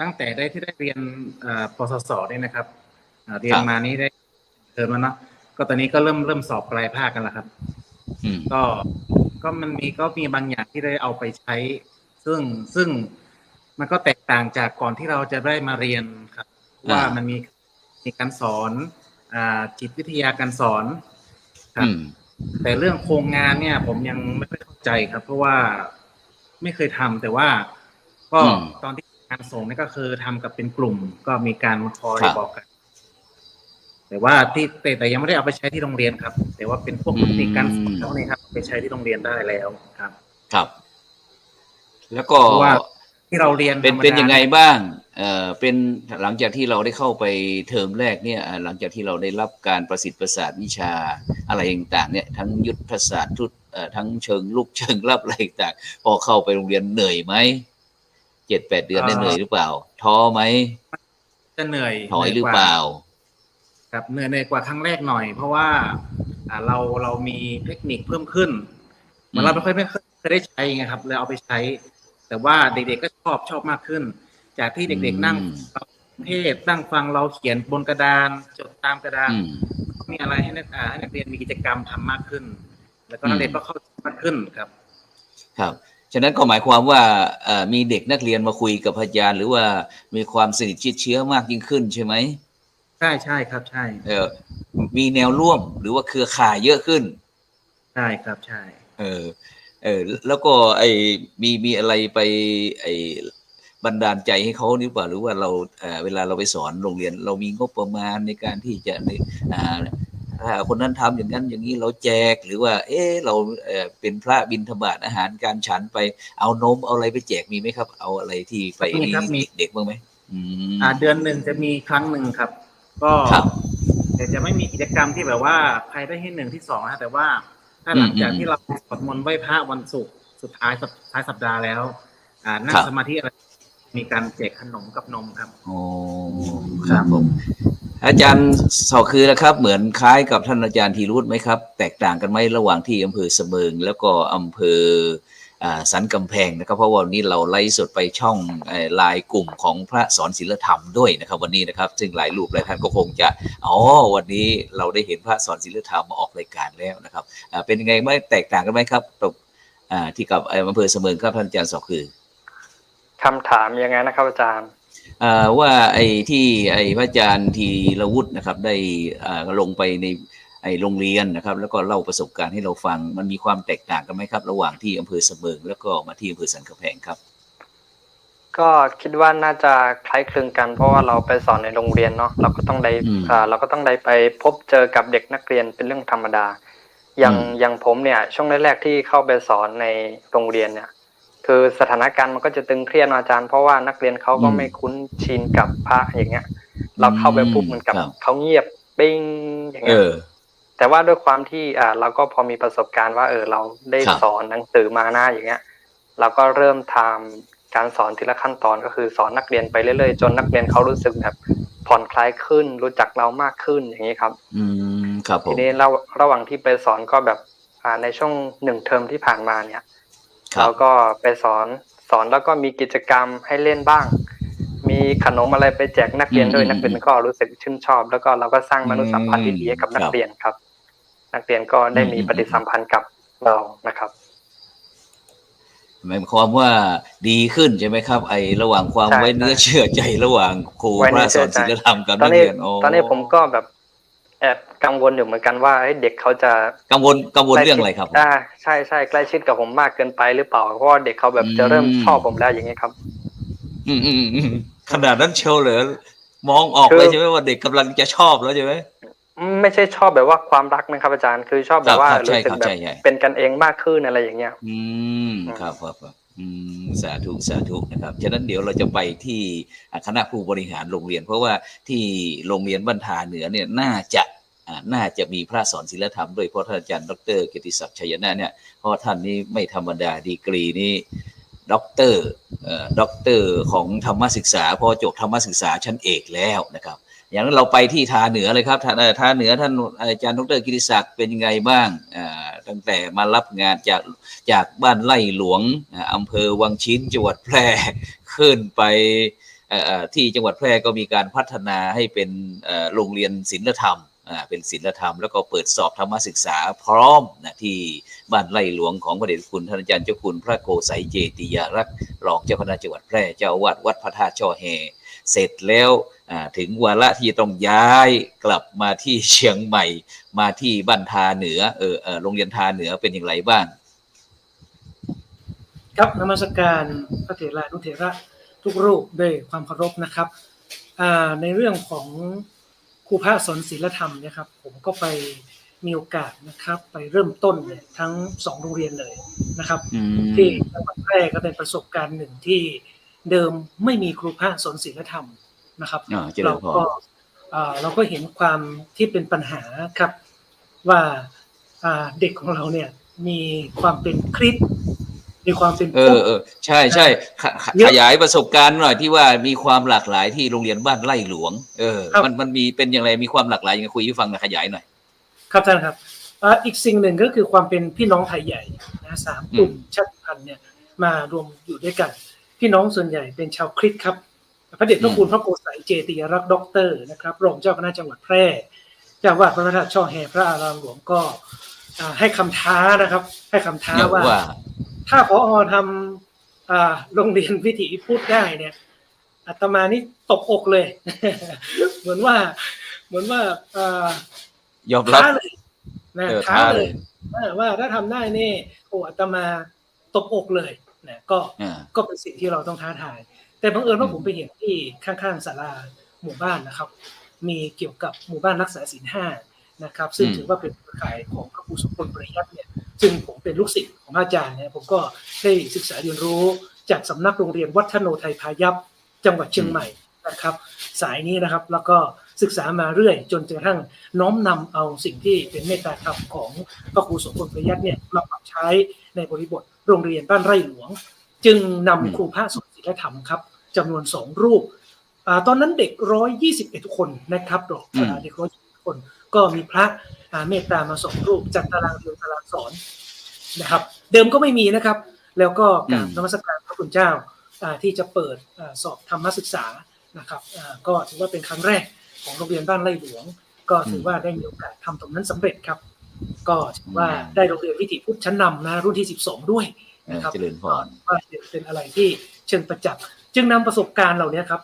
ตั้งแต่ที่ได้เรียนปสสเนี่ยนะครับเรียนมานี้ได้เทอมแล้วเนาะก็ตอนนี้ก็เริ่มสอบปลายภาคกันแล้วครับ ก็มันมีบางอย่างที่ได้เอาไปใช้ ซึ่งมันก็แตกต่างจากก่อนที่เราจะได้มาเรียนครับว่ามันมีการสอนจิตวิทยาการสอนครับแต่เรื่องโครงงานเนี่ยผมยังไม่ค่อยเข้าใจครับ เพราะว่าไม่เคยทำแต่ว่าก็ตอนที่งานส่งนี่ก็คือทำกับเป็นกลุ่ม ก็มีการคอยบอกกันแต่ว่าแต่ยังไม่ได้เอาไปใช้ที่โรงเรียนครับ แต่ว่าเป็นพวกเทคนิคการสอนนี่ครับไปใช้ที่โรงเรียนได้แล้วครับ ครับ แล้วก็ ว่าที่เราเรียน เป็นยังไงบ้าง เป็นหลังจากที่เราได้เข้าไปเทอมแรกเนี่ยหลังจากที่เราได้รับการประสิทธิ์ประสาทวิชาอะไรต่างๆเนี่ยทั้งยุทธศาสตร์ทั้งเชิงลุกเชิงรับอะไรต่างพอเข้าไปโรงเรียนเหนื่อยไหม7-8 เดือนได้เหนื่อยหรือเปล่าท้อไหมจะเหนื่อย ถอยหรือเปล่าครับเหนื่อยกว่าครั้งแรกหน่อยเพราะว่าเรามีเทคนิคเพิ่มขึ้นมันเราไม่เคยได้ใช้ไงครับเลยเอาไปใช้ แต่ว่าเด็กๆก็ชอบมากขึ้น จากที่เด็กๆนั่งเทศนั่งฟังเราเขียนบนกระดานจดตามกระดานมีอะไรให้นักเรียนมีกิจกรรมทำมากขึ้น แล้วก็นักเรียนก็เข้าใจมากขึ้นครับครับฉะนั้นก็หมายความว่ามีเด็กนักเรียนมาคุยกับอาจารย์หรือว่ามีความสนิทชิดเชื้อมากยิ่งขึ้นใช่ไหมใช่ครับใช่มีแนวร่วมหรือว่าเครือข่ายเยอะขึ้นใช่ครับใช่แล้วก็มีอะไรไปบันดาลใจให้เขาหรือเปล่าหรือว่าเราเวลาเราไปสอนโรงเรียนเรามีงบประมาณในการที่จะคนนั้นทำอย่างนั้นอย่างนี้เราแจกหรือว่าเราเป็นพระบิณฑบาตอาหารการฉันไปเอานมเอาอะไรไปแจกมีไหมครับเอาอะไรที่ไปมีเด็กบ้างไหมเดือนหนึ่งจะมีครั้งหนึ่งครับก็แต่จะไม่มีกิจกรรมที่แบบว่าใครได้ที่1ที่2นะแต่ว่าถ้าหลังจากที่เราสวดมนต์ไหว้พระวันศุกร์สุดท้ายสัปดาห์แล้วนั่งสมาธิอะไรมีการแจกขนมกับนมครับโอ้ครับผมอาจารย์สอคือนะครับเหมือนคล้ายกับท่านอาจารย์ธีรุธไหมครับแตกต่างกันไหมระหว่างที่อำเภอเสมิงแล้วก็อำเภอสันกำแพงนะครับเพราะวันนี้เราไลฟ์สดไปช่องไลน์กลุ่มของพระสอนศิลธรรมด้วยนะครับวันนี้นะครับซึ่งหลายรูปหลายท่านก็คงจะวันนี้เราได้เห็นพระสอนศิลธรรมมาออกรายการแล้วนะครับเป็นยังไงไม่แตกต่างกันไหมครับที่กับอำเภอเสมิงครับท่านอาจารย์สอคือคำถามยังไงนะครับอาจารย์ว่าที่พระอาจารย์ธีรวุฒินะครับได้ลงไปในโรงเรียนนะครับแล้วก็เล่าประสบการณ์ให้เราฟังมันมีความแตกต่างกันไหมครับระหว่างที่อำเภอเสมิงแล้วก็มาที่อำเภอสันกำแพงครับก็คิดว่าน่าจะคล้ายคลึงกันเพราะว่าเราไปสอนในโรงเรียนเนาะเราก็ต้องได้ไปพบเจอกับเด็กนักเรียนเป็นเรื่องธรรมดาอย่างผมเนี่ยช่วงแรกๆที่เข้าไปสอนในโรงเรียนเนี่ยคือสถานการณ์มันก็จะตึงเครียดอาจารย์เพราะว่านักเรียนเขาก็ไม่คุ้นชินกับพระอย่างเงี้ยเราเข้าไปปุ๊บเหมือนกับเขาเงียบปิ้งอย่างเงี้ยแต่ว่าด้วยความที่เราก็พอมีประสบการณ์ว่าเราได้สอนหนังสือมาหน้าอย่างเงี้ยเราก็เริ่มทำการสอนทีละขั้นตอนก็คือสอนนักเรียนไปเรื่อยๆจนนักเรียนเขารู้สึกแบบผ่อนคลายขึ้นรู้จักเรามากขึ้นอย่างนี้ครับครับผมทีนี้เราระหว่างที่ไปสอนก็แบบในช่วง1 เทอมที่ผ่านมาเนี่ยเราก็ไปสอนแล้วก็มีกิจกรรมให้เล่นบ้างมีขนมอะไรไปแจกนักเรียนด้วยนักเรียนก็รู้สึกชื่นชอบแล้วก็เราก็สร้างมนุษยสัมพันธ์ที่ดีกับนักเรียนครับนักเรียนก็ได้มีปฏิสัมพันธ์กับเรานะครับหมายความว่าดีขึ้นใช่ไหมครับระหว่างความไว้เนื้อเชื่อใจระหว่างครูพระสอนศิลธรรมกับนักเรียนตอนนี้ผมก็แบบแอบกังวลอยู่เหมือนกันว่าเด็กเขาจะกังวลเรื่องอะไรครับใช่ใกล้ชิดกับผมมากเกินไปหรือเปล่าเพราะว่าเด็กเขาแบบจะเริ่มชอบผมแล้วอย่างนี้ครับขนาดนั้นเชียวเหรอมองออกเลยใช่ไหมว่าเด็กกำลังจะชอบแล้วใช่ไหมไม่ใช่ชอบแบบว่าความรักนะครับอาจารย์คือชอบแบบว่ารู้สึกแบบเป็นกันเองมากขึ้นอะไรอย่างเงี้ยครับสาธุนะครับฉะนั้นเดี๋ยวเราจะไปที่คณะผู้บริหารโรงเรียนเพราะว่าที่โรงเรียนบ้านทาเหนือเนี่ยน่าจะมีพระสอนศิลธรรมด้วยเพราะท่านอาจารย์ดร.เกียรติศักดิ์ชัยนะเนี่ยเพราะท่านนี้ไม่ธรรมดาดีกรีนี้ด็อกเตอร์ของธรรมศึกษาพอจบธรรมศึกษาชั้นเอกแล้วนะครับอย่างนั้นเราไปที่ทาเหนือเลยครับทาเหนือท่านอาจารย์ดร.กิติศักดิ์เป็นยังไงบ้างตั้งแต่มารับงานจากบ้านไร่หลวงอำเภอวังชิ้นจังหวัดแพร่ขึ้นไปที่จังหวัดแพร่ก็มีการพัฒนาให้เป็นโรงเรียนศิลธรรมเป็นศิลธรรมแล้วก็เปิดสอบธรรมศึกษาพร้อมนะที่บ้านไร่หลวงของพระเดชคุณท่านอาจารย์เจ้าคุณพระโกษัยเจติยารักษ์รองเจ้าคณะจังหวัดแพร่เจ้าอาวาสวัดพระธาตุช่อแฮเสร็จแล้วถึงวาระที่จะต้องย้ายกลับมาที่เชียงใหม่มาที่บ้านทาเหนือโรงเรียนทาเหนือเป็นอย่างไรบ้างครับนมัสการพระเถรานุเถระทุกรูปด้วยความเคารพนะครับในเรื่องของครูพระสอนศิลธรรมเนี่ยครับผมก็ไปมีโอกาสนะครับไปเริ่มต้นทั้ง2โรงเรียนเลยนะครับที่จังหวัดแพร่ก็เป็นประสบการณ์หนึ่งที่ เดิมไม่มีครูพระสอนศีลธรรมนะครับ เจริญพร เราก็เห็นความที่เป็นปัญหาครับว่าเด็กของเราเนี่ยมีความเป็นคริสต์มีความเป็นพุทธ ใช่ใช่ขยายประสบการณ์หน่อยที่ว่ามีความหลากหลายที่โรงเรียนบ้านไร่หลวงมันมีเป็นอย่างไรมีความหลากหลายยังไงคุยให้ฟังหน่อยขยายหน่อยครับท่านครับอีกสิ่งหนึ่งก็คือความเป็นพี่น้องไทยใหญ่นะ3 กลุ่มชาติพันธุ์เนี่ยมารวมอยู่ด้วยกันพี่น้องส่วนใหญ่เป็นชาวคริสต์ครับพระเดชพระคุณพระโกษัยเจติยรักษ์ด็อกเตอร์นะครับรองเจ้าคณะจังหวัดแพร่เจ้าวาดพระธาตุช่อแฮพระอารามหลวงก็ให้คำท้านะครับให้คำท้าว่าถ้าผอ.ทำโรงเรียนวิถีพุทธได้เนี่ยอาตมานี่ตบอกเลย เหมือนว่ายอมรับท้าเลยนะท้าเลยว่าถ้าทำได้นี่อาตมาตบอกเลยนะก็เป็นสิ่งที่เราต้องท้าทายแต่บังเอิญว่าผมไปเห็นที่ข้างๆศาลาหมู่บ้านนะครับมีเกี่ยวกับหมู่บ้านรักษาศีล 5นะครับซึ่งถือว่าเป็นเครือข่ายของพระครูสมพลปริยัติเนี่ยซึ่งผมเป็นลูกศิษย์ของอาจารย์เนี่ยผมก็ได้ศึกษาเรียนรู้จากสำนักโรงเรียนวัฒโนไทยพายัพจังหวัดเชียงใหม่นะครับสายนี้นะครับแล้วก็ศึกษามาเรื่อยจนกระทั่งน้อมนำเอาสิ่งที่เป็นเมตตาธรรมของพระครูสมพลปริยัติเนี่ยมาปรับใช้ในบริบทโรงเรียนบ้านไร่หลวงจึงนำครูพระสอนศีลธรรมครับจำนวน2 รูปตอนนั้นเด็ก121 คนนะครับเด็ก121 คนก็มีพระเมตตามา2 รูปจัดตารางเรียนตารางสอนนะครับเดิมก็ไม่มีนะครับแล้วก็กราบนมัสการพระคุณเจ้าที่จะเปิดสอบธรรมศึกษานะครับก็ถือว่าเป็นครั้งแรกของโรงเรียนบ้านไร่หลวงก็ถือว่าได้มีโอกาสทำตรงนั้นสำเร็จครับก็ถือว่าได้โรงเรียนวิถีพุทธชั้นนำนะรุ่นที่12ด้วยนะครับเจริญพรว่าเป็นอะไรที่เชิงประจักษ์จึงนำประสบการณ์เหล่านี้ครับ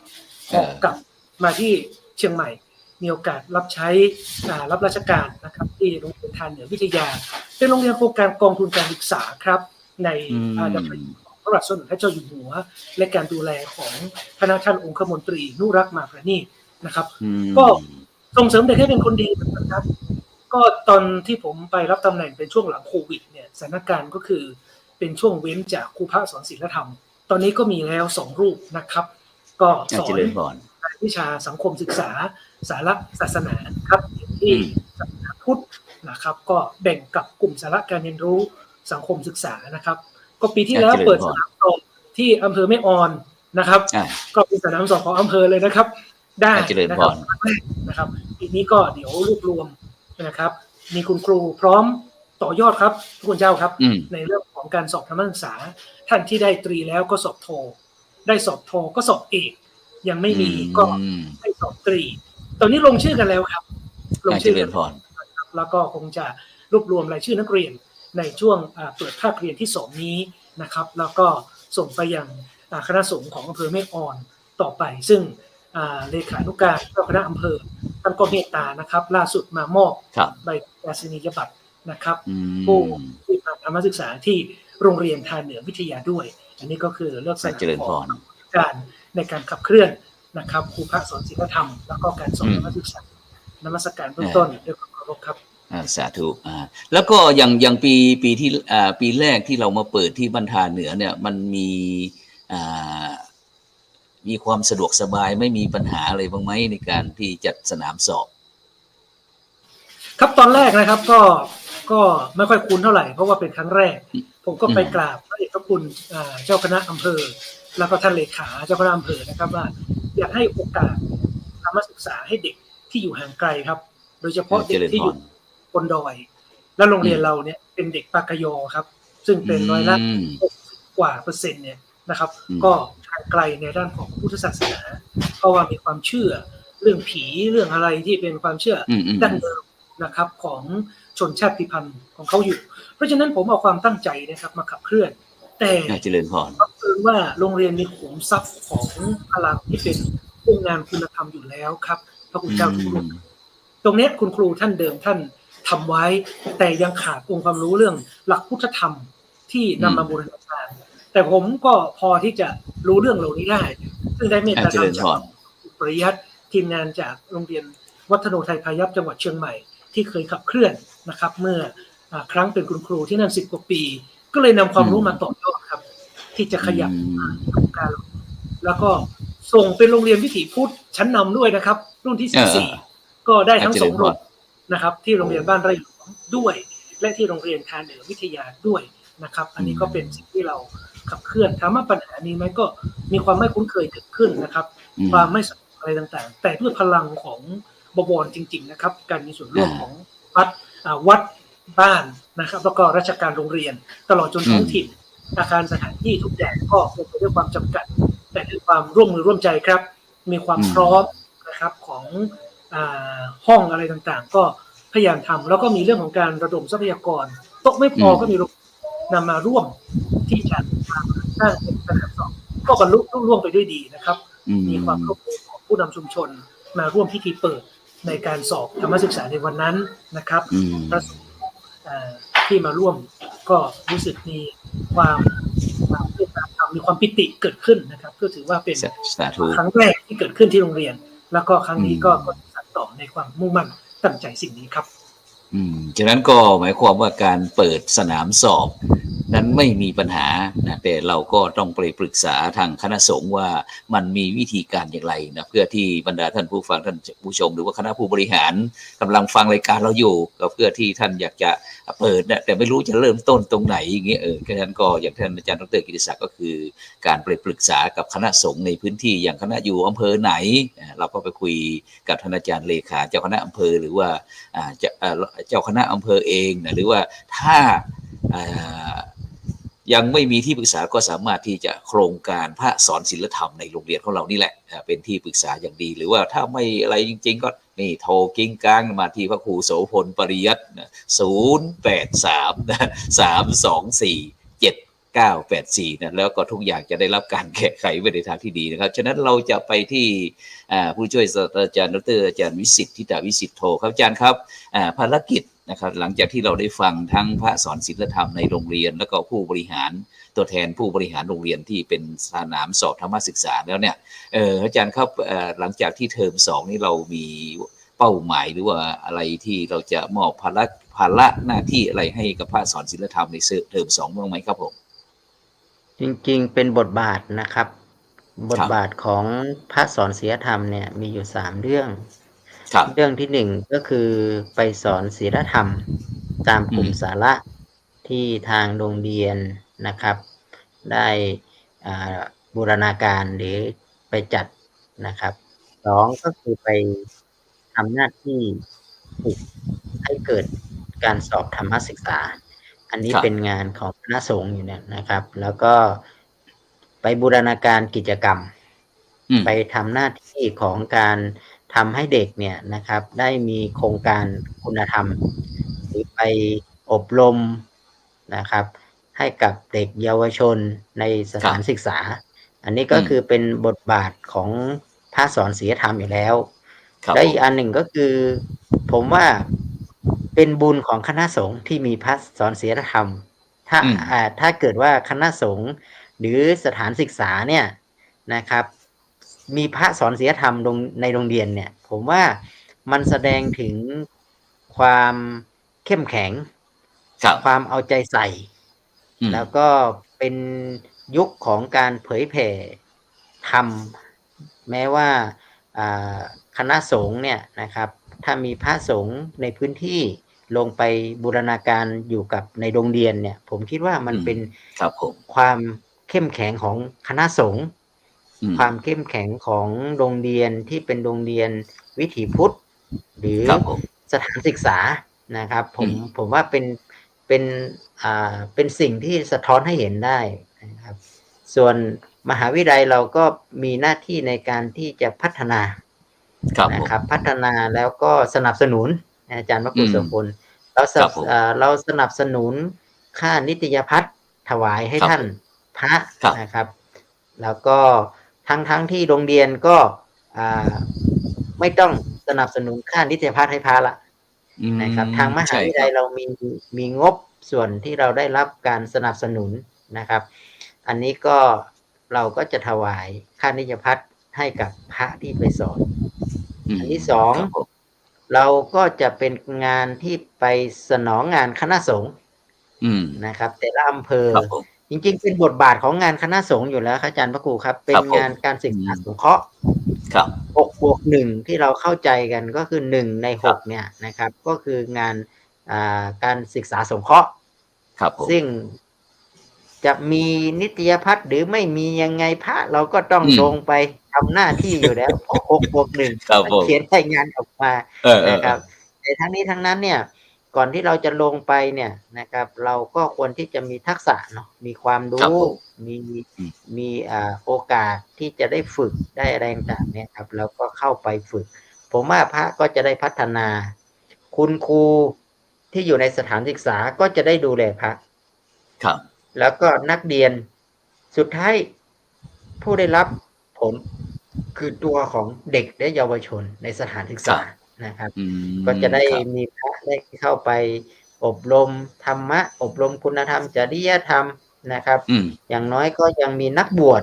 ออกกลับมาที่เชียงใหม่มีโอกาสรับใช้รับราชการนะครับที่โรงเรียนทานเหนือวิทยาเป็นโรงเรียนโครงการกองทุนการศึกษาครับในดำริของพระบาทสมเด็จพระเจ้าอยู่หัวและการดูแลของคณะท่านองคมนตรีนุรักษ์มาประณีตนะครับก็ส่งเสริมเด็กให้เป็นคนดีนะครับก็ตอนที่ผมไปรับตำแหน่งเป็นช่วงหลังโควิดเนี่ยสถานการณ์ก็คือเป็นช่วงเว้นจากครูพระสอนศีลธรรมตอนนี้ก็มีแล้ว2 รูปนะครับก็สอนวิชาสังคมศึกษาสาระศาสนาครับที่ศาสนาพุทธนะครับก็แบ่งกับกลุ่มสาระการเรียนรู้สังคมศึกษานะครับก็ปีที่แล้วเปิดสนามสอบที่อำเภอแม่ออนนะครับก็เป็นสนามสอบของอำเภอเลยนะครับได้นะครับปีนี้ก็เดี๋ยวรวบรวมนะครับมีคุณครูพร้อมต่อยอดครับทุกคนเจ้าครับในเรื่องของการสอบธรรมศึกษาท่านที่ได้ตรีแล้วก็สอบโทได้สอบโทก็สอบเอกยังไม่มีก็ให้สอบตรีตอนนี้ลงชื่อกันแล้วครับลงชื่อกันแล้วก็คงจะรวบรวมรายชื่อนักเรียนในช่วงเปิดภาคเรียนที่2นี้นะครับแล้วก็ส่งไปยังคณะสงฆ์ของอำเภอแม่ออนต่อไปซึ่งเลขานุการเจ้าคณะอำเภอท่านก็เมตตานะครับล่าสุดมามอบใบประกาศนียบัตรนะครับผู้ที่ผ่านธรรมศึกษาที่โรงเรียนทานเหนือวิทยาด้วยอันนี้ก็คือลักษณะของการในการขับเคลื่อนนะครับครูพระสอนศีลธรรมแล้วก็การสอนธรรมศึกษานมัสการเบื้องต้นด้วยความเคารพครับสาธุแล้วก็อย่างปีที่ปีแรกที่เรามาเปิดที่บ้านทาเหนือเนี่ยมันมีความสะดวกสบายไม่มีปัญหาอะไรบ้างไหมในการที่จัดสนามสอบครับตอนแรกนะครับก็ไม่ค่อยคุ้นเท่าไหร่เพราะว่าเป็นครั้งแรกผมก็ไปกราบพระเดชพระคุณเจ้าคณะอำเภอแล้วก็ท่านเลขาเจ้าคณะอำเภอนะครับว่าอยากให้โอกาสธรรมศึกษาให้เด็กที่อยู่ห่างไกลครับโดยเฉพาะเด็กที่อยู่บนดอยแล้วโรงเรียนเราเนี่ยเป็นเด็กปากยอครับซึ่งเป็น60%กว่าเนี่ยนะครับก็ห่างไกลในด้านของพุทธศาสนาเพราะว่ามีความเชื่อเรื่องผีเรื่องอะไรที่เป็นความเชื่อดั้งเดิมนะครับของชนชาติพันธุ์ของเขาอยู่เพราะฉะนั้นผมเอาความตั้งใจนะครับมาขับเคลื่อนแต่เจริญพรว่าโรงเรียนมีขุมทรัพย์ของพลังที่เป็นองค์งานคุณธรรมอยู่แล้วครับพระคุณเจ้าทุกรูปตรงนี้คุณครูท่านเดิมท่านทำไว้แต่ยังขาดองค์ความรู้เรื่องหลักพุทธธรรมที่นำมาบูรณาการแต่ผมก็พอที่จะรู้เรื่องเหล่านี้ได้ซึ่งได้เมตตาจากปริยัติทีมงานจากโรงเรียนวัฒโนไทยพายัพจังหวัดเชียงใหม่ที่เคยขับเคลื่อนนะครับเมื่อครั้งเป็นคุณครูที่นั่น10 กว่าปีก็เลยนำความรู้มาต่อยอดครับที่จะขยับโครงการ แล้วก็ส่งเป็นโรงเรียนวิถีพุทธชั้นนำด้วยนะครับ รุ่นที่14ก็ได้ทั้ง2โรงนะครับที่โรงเรียนบ้านไร่หลวงด้วยและที่โรงเรียนทานเหนือวิทยาด้วยนะครับอันนี้ก็เป็นสิ่งที่เราขับเคลื่อนถามว่าปัญหานี้ไหมก็มีความไม่คุ้นเคยเกิดขึ้นนะครับความไม่สะดวกอะไรต่างๆแต่ด้วยพลังของบวรจริงๆนะครับการมีส่วนร่วมของวัดบ้านนะครับแล้วก็ราชการโรงเรียนตลอดจนท้องถิ่นอาคารสถานที่ทุกอย่างก็เป็นไปด้วยความจำกัดแต่ด้วยความร่วมมือร่วมใจครับมีความพร้อมนะครับของห้องอะไรต่างๆก็พยายามทำแล้วก็มีเรื่องของการระดมทรัพยากรโต๊ะไม่พอก็มีนำมาร่วมที่จะสร้างเป็นการสอบก็บรรลุล่วงไปด้วยดีนะครับมีความร่วมมือของผู้นำชุมชนมาร่วมพิธีเปิดในการสอบธรรมศึกษาในวันนั้นนะครับที่มาร่วมก็รู้สึกมีความมีความปิติเกิดขึ้นนะครับก็ถือว่าเป็นครั้งแรกที่เกิดขึ้นที่โรงเรียนแล้วก็ครั้งนี้ก็สั่งต่อในความมุ่งมั่นตั้งใจสิ่งนี้ครับฉะนั้นก็หมายความว่าการเปิดสนามสอบนั้นไม่มีปัญหานะแต่เราก็ต้องไปปรึกษาทางคณะสงฆ์ว่ามันมีวิธีการอย่างไรนะเพื่อที่บรรดาท่านผู้ฟังท่านผู้ชมหรือว่าคณะผู้บริหารกำลังฟังรายการเราอยู่ก็เพื่อที่ท่านอยากจะเปิดนะแต่ไม่รู้จะเริ่มต้นตรงไหนอย่างเงี้ยฉะนั้นก็อย่างท่านอาจารย์ดร.กิติศักดิ์ก็คือการไปปรึกษากับคณะสงฆ์ในพื้นที่อย่างคณะอยู่อำเภอไหนเราก็ไปคุยกับท่านอาจารย์เลขาเจ้าคณะอำเภอหรือว่าเจ้าคณะอำเภอเองนะหรือว่าถ้ายังไม่มีที่ปรึกษาก็สามารถที่จะโครงการพระสอนศิลธรรมในโรงเรียนของเรานี่แหละเป็นที่ปรึกษาอย่างดีหรือว่าถ้าไม่อะไรจริงๆก็นี่โทรกิ้งก้างมาที่พระครูโสพลปริยัติ083-324-7984นะแล้วก็ทุกอย่างจะได้รับการแก้ไขไปในทางที่ดีนะครับฉะนั้นเราจะไปที่ผู้ช่วยศาสตราจารย์ดร.อาจารย์วิสิทธิ์ทิตาวิสิทธิ์โทครับอาจารย์ครับภารกิจนะครับหลังจากที่เราได้ฟังทั้งพระสอนศิลธรรมในโรงเรียนแล้วก็ผู้บริหารตัวแทนผู้บริหารโรงเรียนที่เป็นสนามสอบธรรมศึกษาแล้วเนี่ยอาจารย์ครับหลังจากที่เทอม2นี่เรามีเป้าหมายหรือว่าอะไรที่เราจะมอบภาระหน้าที่อะไรให้กับพระสอนศิลธรรมในเทอม2บ้างไหมครับผมจริงๆเป็นบทบาทนะครับบทบาทของพระสอนศีลธรรมเนี่ยมีอยู่3เรื่องเรื่องที่1ก็คือไปสอนศีลธรรมตามกลุ่มสาระที่ทางโรงเรียนนะครับได้บูรณาการหรือไปจัดนะครับ2ก็คือไปทำหน้าที่ฝึกให้เกิดการสอบธรรมศึกษาอันนี้เป็นงานของคณะสงฆ์อยู่เนี่ยนะครับแล้วก็ไปบูรณาการกิจกรรมไปทำหน้าที่ของการทำให้เด็กเนี่ยนะครับได้มีโครงการคุณธรรมหรือไปอบรมนะครับให้กับเด็กเยาวชนในสถานศึกษาอันนี้ก็คือเป็นบทบาทของพระสอนศีลธรรมอยู่แล้วและอีกอันหนึ่งก็คือผมว่าเป็นบุญของคณะสงฆ์ที่มีพระสอนศีลธรรมถ้าเกิดว่าคณะสงฆ์หรือสถานศึกษาเนี่ยนะครับมีพระสอนศีลธรรมในโรงเรียนเนี่ยผมว่ามันแสดงถึงความเข้มแข็งความเอาใจใส่แล้วก็เป็นยุคของการเผยแผ่ธรรมแม้ว่าคณะสงฆ์เนี่ยนะครับถ้ามีพระสงฆ์ในพื้นที่ลงไปบูรณาการอยู่กับในโรงเรียนเนี่ยผมคิดว่ามันเป็นความเข้มแข็งของคณะสงฆ์ความเข้มแข็งของโรงเรียนที่เป็นโรงเรียนวิถีพุทธหรือสถานศึกษานะครับผมว่าเป็นสิ่งที่สะท้อนให้เห็นได้นะครับส่วนมหาวิทยาลัยเราก็มีหน้าที่ในการที่จะพัฒนานะครับพัฒนาแล้วก็สนับสนุนอาจารย์พระครูโสพลเราสนับสนุนค่านิตยพัฒน์ถวายให้ท่านพระนะครับแล้วก็ทั้งที่โรงเรียนก็ไม่ต้องสนับสนุนค่านิตยพัฒน์ให้พระละนะครับทางมหาวิทยาลัยเรามีงบส่วนที่เราได้รับการสนับสนุนนะครับอันนี้ก็เราก็จะถวายค่านิตยพัฒน์ให้กับพระที่ไปสอนอันที่2เราก็จะเป็นงานที่ไปสนองงานคณะสงฆ์นะครับแต่ละอำเภอ จริงๆเป็นบทบาทของงานคณะสงฆ์อยู่แล้วครับอาจารย์พระครูครับ เป็ ครั น บผม งานการศึกษาสงเคราะห์ ครับ 6+1ที่เราเข้าใจกันก็คือ1ใน ครับ 6เนี่ยนะครับก็คืองานการศึกษาสงเคราะห์ ครับผม ซึ่งจะมีนิตยพัฒน์หรือไม่มียังไงพระเราก็ต้อง อืม ลงไปทำหน้าที่อยู่แล้วเพราะ6+1 ครับผม เขียนรายงานออกมา เออ นะครับแต่ทั้งนี้ทั้งนั้นเนี่ยก่อนที่เราจะลงไปเนี่ยนะครับเราก็ควรที่จะมีทักษะเนาะมีความ ครับ รู้ ผม มี อืม มีโอกาสที่จะได้ฝึกได้อะไรต่างๆเนี่ยครับแล้วก็เข้าไปฝึก ผมว่าพระก็จะได้พัฒนา คุณครูที่อยู่ในสถานศึกษาก็จะได้ดูแลพระ ครับ แล้วก็นักเรียนสุดท้ายผู้ได้รับผลคือตัวของเด็กและเยาวชนในสถานศึกษานะครับ อืม ก็จะได้ ครับ มีพระได้เข้าไปอบรมธรรมะ อบรมคุณธรรมจริยธรรมนะครับ อืม อย่างน้อยก็ยังมีนักบวช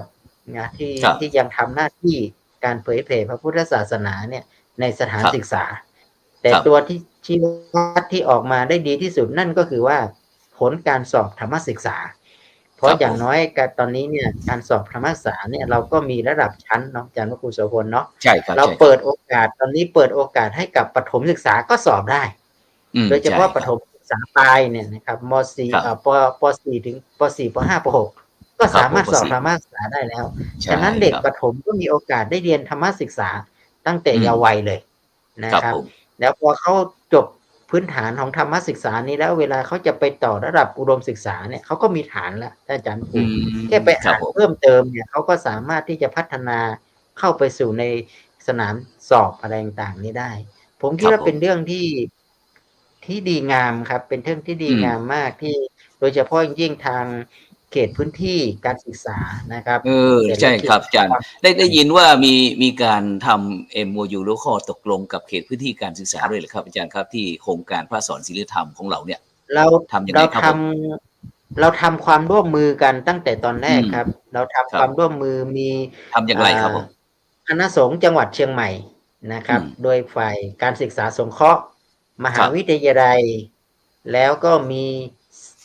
นะที่ ครับ ที่ยังทำหน้าที่การเผยแผ่พระพุทธศาสนาเนี่ยในสถาน ครับ ศึกษา แต่ ครับ ตัวที่ชี้วัดที่ออกมาได้ดีที่สุดนั่นก็คือว่าผลการสอบธรรมศึกษา เพราะอย่างน้อยการตอนนี้เนี่ยการสอบธรรมศึกษาเนี่ยเราก็มีระดับชั้นเนาะอาจารย์พระครูโสพลเนาะ ใช่ครับ เรา ใช่ครับ เปิดโอกาสตอนนี้เปิดโอกาสให้กับประถมศึกษาก็สอบได้ อืม โดยเฉพาะ ใช่ ประถมศึกษาปลายเนี่ยนะครับม ครับ .4 ป .4 ถึงป .4 ป .5 ป .6 ก็สามารถ ครับผม สอบ ป .4 ธรรมศึกษาได้แล้ว ใช่ ฉะนั้นเด็ก ครับ ประถมก็มีโอกาสได้เรียนธรรมศึกษาตั้งแต่ อืม เยาว์วัยเลยนะ ครับ ครับ ผม แล้วพอเขาจบพื้นฐานของธรรมศึกษานี้แล้วเวลาเขาจะไปต่อระดับอุดมศึกษาเนี่ยเขาก็มีฐานแล้วอาจารย์ครู อืม แค่ไป ครับ อ่าน ผม เพิ่มเติมเนี่ยเขาก็สามารถที่จะพัฒนาเข้าไปสู่ในสนามสอบอะไรต่างๆนี้ได้ ผมคิด ครับ ว่าเป็น ผม เรื่องที่ดีงามครับ เป็นเรื่องที่ดี อืม งามมากที่โดยเฉพาะยิ่งทางเขตพื้นที่การศึกษานะครับ ใช่ครับอาจารย์ ได้ยินว่ามีการทำ MOU หรือข้อตกลงกับเขตพื้นที่การศึกษาด้วยเหรอครับอาจารย์ครับที่โครงการพระสอนศีลธรรมของเราเนี่ย เรา ทำยังไง เรา ครับ ท ผม ำเราทำความร่วมมือกันตั้งแต่ตอนแรกครับ เราทำ ครับ ความร่วมมือมี ทำอย่างไรครับผม คณะสงฆ์จังหวัดเชียงใหม่นะครับ อืม โดยฝ่ายการศึกษาสงเคราะห์ มหา ครับ วิทยาลัย แล้วก็มี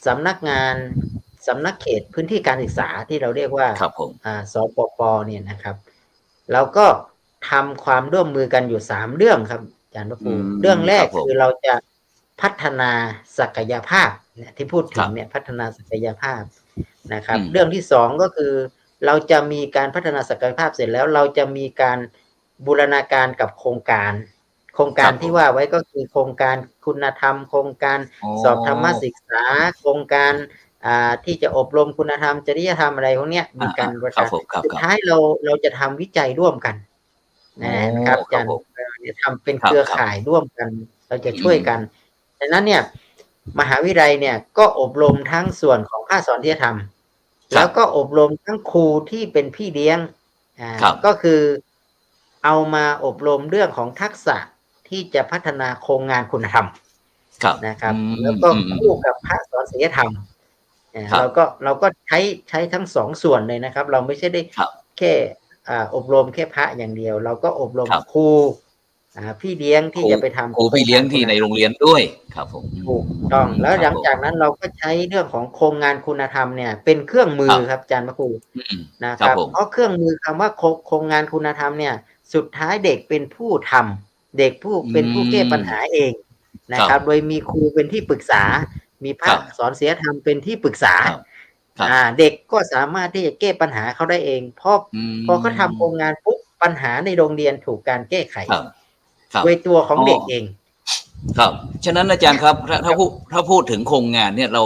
สำนักงานสำนักเขตพื้นที่การศึกษาที่เราเรียกว่า ครับผม สปปเนี่ยนะครับ เราก็ทำความร่วมมือกันอยู่3เรื่องครับอาจารย์พระครู อืม เรื่องแรก ครับผม คือเราจะพัฒนาศักยภาพเนี่ยที่พูดถึ ครั ง บ เนี่ยพัฒนาศักยภาพนะครับ อืม เรื่องที่2ก็คือเราจะมีการพัฒนาศักยภาพเสร็จแล้ว เราจะมีการบูรณาการกับโครงการ โครงการที่ว่าไว้ก็คือโครงการคุณธรรม โครงการ อ๋อ สอบธรรมศึกษา โครงการที่จะอบรมคุณธรรมจริยธรรมอะไรพวกเนี้ยมีการบูร ครับ ณา ผมครับ สุด ครับ ท้ายเราจะทำวิจัยร่วมกันนะครับ โอ้ อาจารย์ ครับผม จะทำเป็น ครับ เครือ ครับ ข่ายร่วมกัน เราจะช่วยกันดังนั้นเนี่ยมหาวิทยาลัยเนี่ยก็อบรมทั้งส่วนของภาคสอนที่จะทำแล้วก็อบรมทั้งครูที่เป็นพี่เลี้ยง ครับ ก็คือเอามาอบรมเรื่องของทักษะที่จะพัฒนาโครงงานคุณธรรม ครับ นะครับ อืม แล้วก็ อืม คู่กับพระสอนศีลธรรม ครับ เราก็ใช้ทั้ง2ส่วนเลยนะครับ เราไม่ใช่ได้ ครับ แค่อบรมแค่พระอย่างเดียว เราก็อบรม ครับ ครูพี่เลี้ยงที่จะไปทำ ครูพี่เลี้ยงที่ในโรงเรียนด้วยครับผม ถูกต้องแล้วหลังจาก ครับ นั้นเราก็ใช้เรื่องของโครงงานคุณธรรมเนี่ยเป็นเครื่องมือ ครับ ครับอาจารย์พระครู อืม นะค ครั รั บบ ผม เพราะเครื่องมือคำว่าโครงงานคุณธรรมเนี่ยสุดท้ายเด็กเป็นผู้ทำเด็กเป็นผู้แก้ปัญหาเองนะครับ โดยมีครูเป็นที่ปรึกษา มีพระสอนศีลธรรมเป็นที่ปรึกษา ครับครับ เด็กก็สามารถที่จะแก้ปัญหาเขาได้เองเพราะพอเขาทำโครงงานปุ๊บปัญหาในโรงเรียนถูกการแก้ไข ครับครับ โดยตัวของเด็กเอง ครับ ฉะนั้นอาจารย์ครับถ้าพูดถึงโครงงานเนี่ยเรา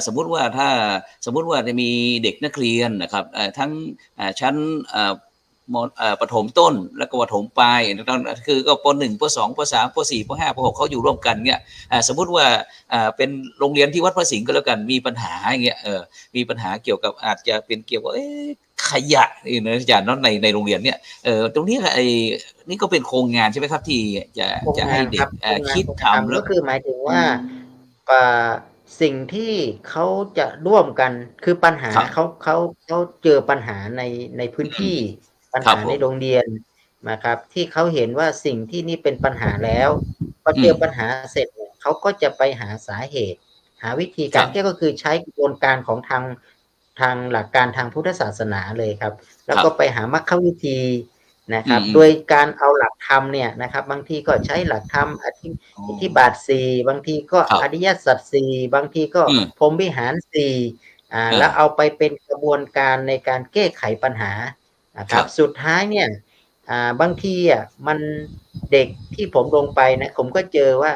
สมมุติว่าจะมีเด็กนักเรียนนะครับทั้งชั้นประถมต้นแล้วก็ประถมปลายคือก็ป .1 ป .2 ป .3 ป .4 ป .5 ป .6 เขาอยู่ร่วมกันเนี่ยสมมุติว่าเป็นโรงเรียนที่วัดพระสิงห์ก็แล้วกันมีปัญหาอย่างเงี้ยมีปัญหาเกี่ยวกับอาจจะเป็นเกี่ยวกับขยะนี่นะอาจารย์เนาะในโรงเรียนเนี่ยตรงนี้นี่ก็เป็นโครงงานใช่ไหมครับที่จะให้เด็กคิดทำแล้ว ก็คือหมายถึงว่าสิ่งที่เขาจะร่วมกันคือปัญหา ครับ เขาเจอปัญหาในพื้นที่ปัญ ครั หา บผม ในโรงเรียนนะครับ ที่เขาเห็นว่าสิ่งที่นี่เป็นปัญหาแล้วพอเจอปัญหาเสร็จเนี่ยเขาก็จะไปหาสาเหตุ หาวิธีการ ครับ แก้ก็คือใช้กระบวนการของทาง ทางหลักการทางพุทธศาสนาเลยครับ แล้ว ค ก็ รับ ไปหามรรควิธีนะครับ อืม โดยการเอาหลักธรรมเนี่ยนะครับ บางทีก็ใช้หลักธรรมอิทธิบาทสี่บางทีก็ ครับ อริยสัจสี่บางทีก็ อืม พรหมวิหารสี่แล้วเอาไปเป็นกระบวนการในการแก้ไขปัญหานะค ครั รับ บ สุดท้ายเนี่ยบางทีมันเด็กที่ผมลงไปนะผมก็เจอว่า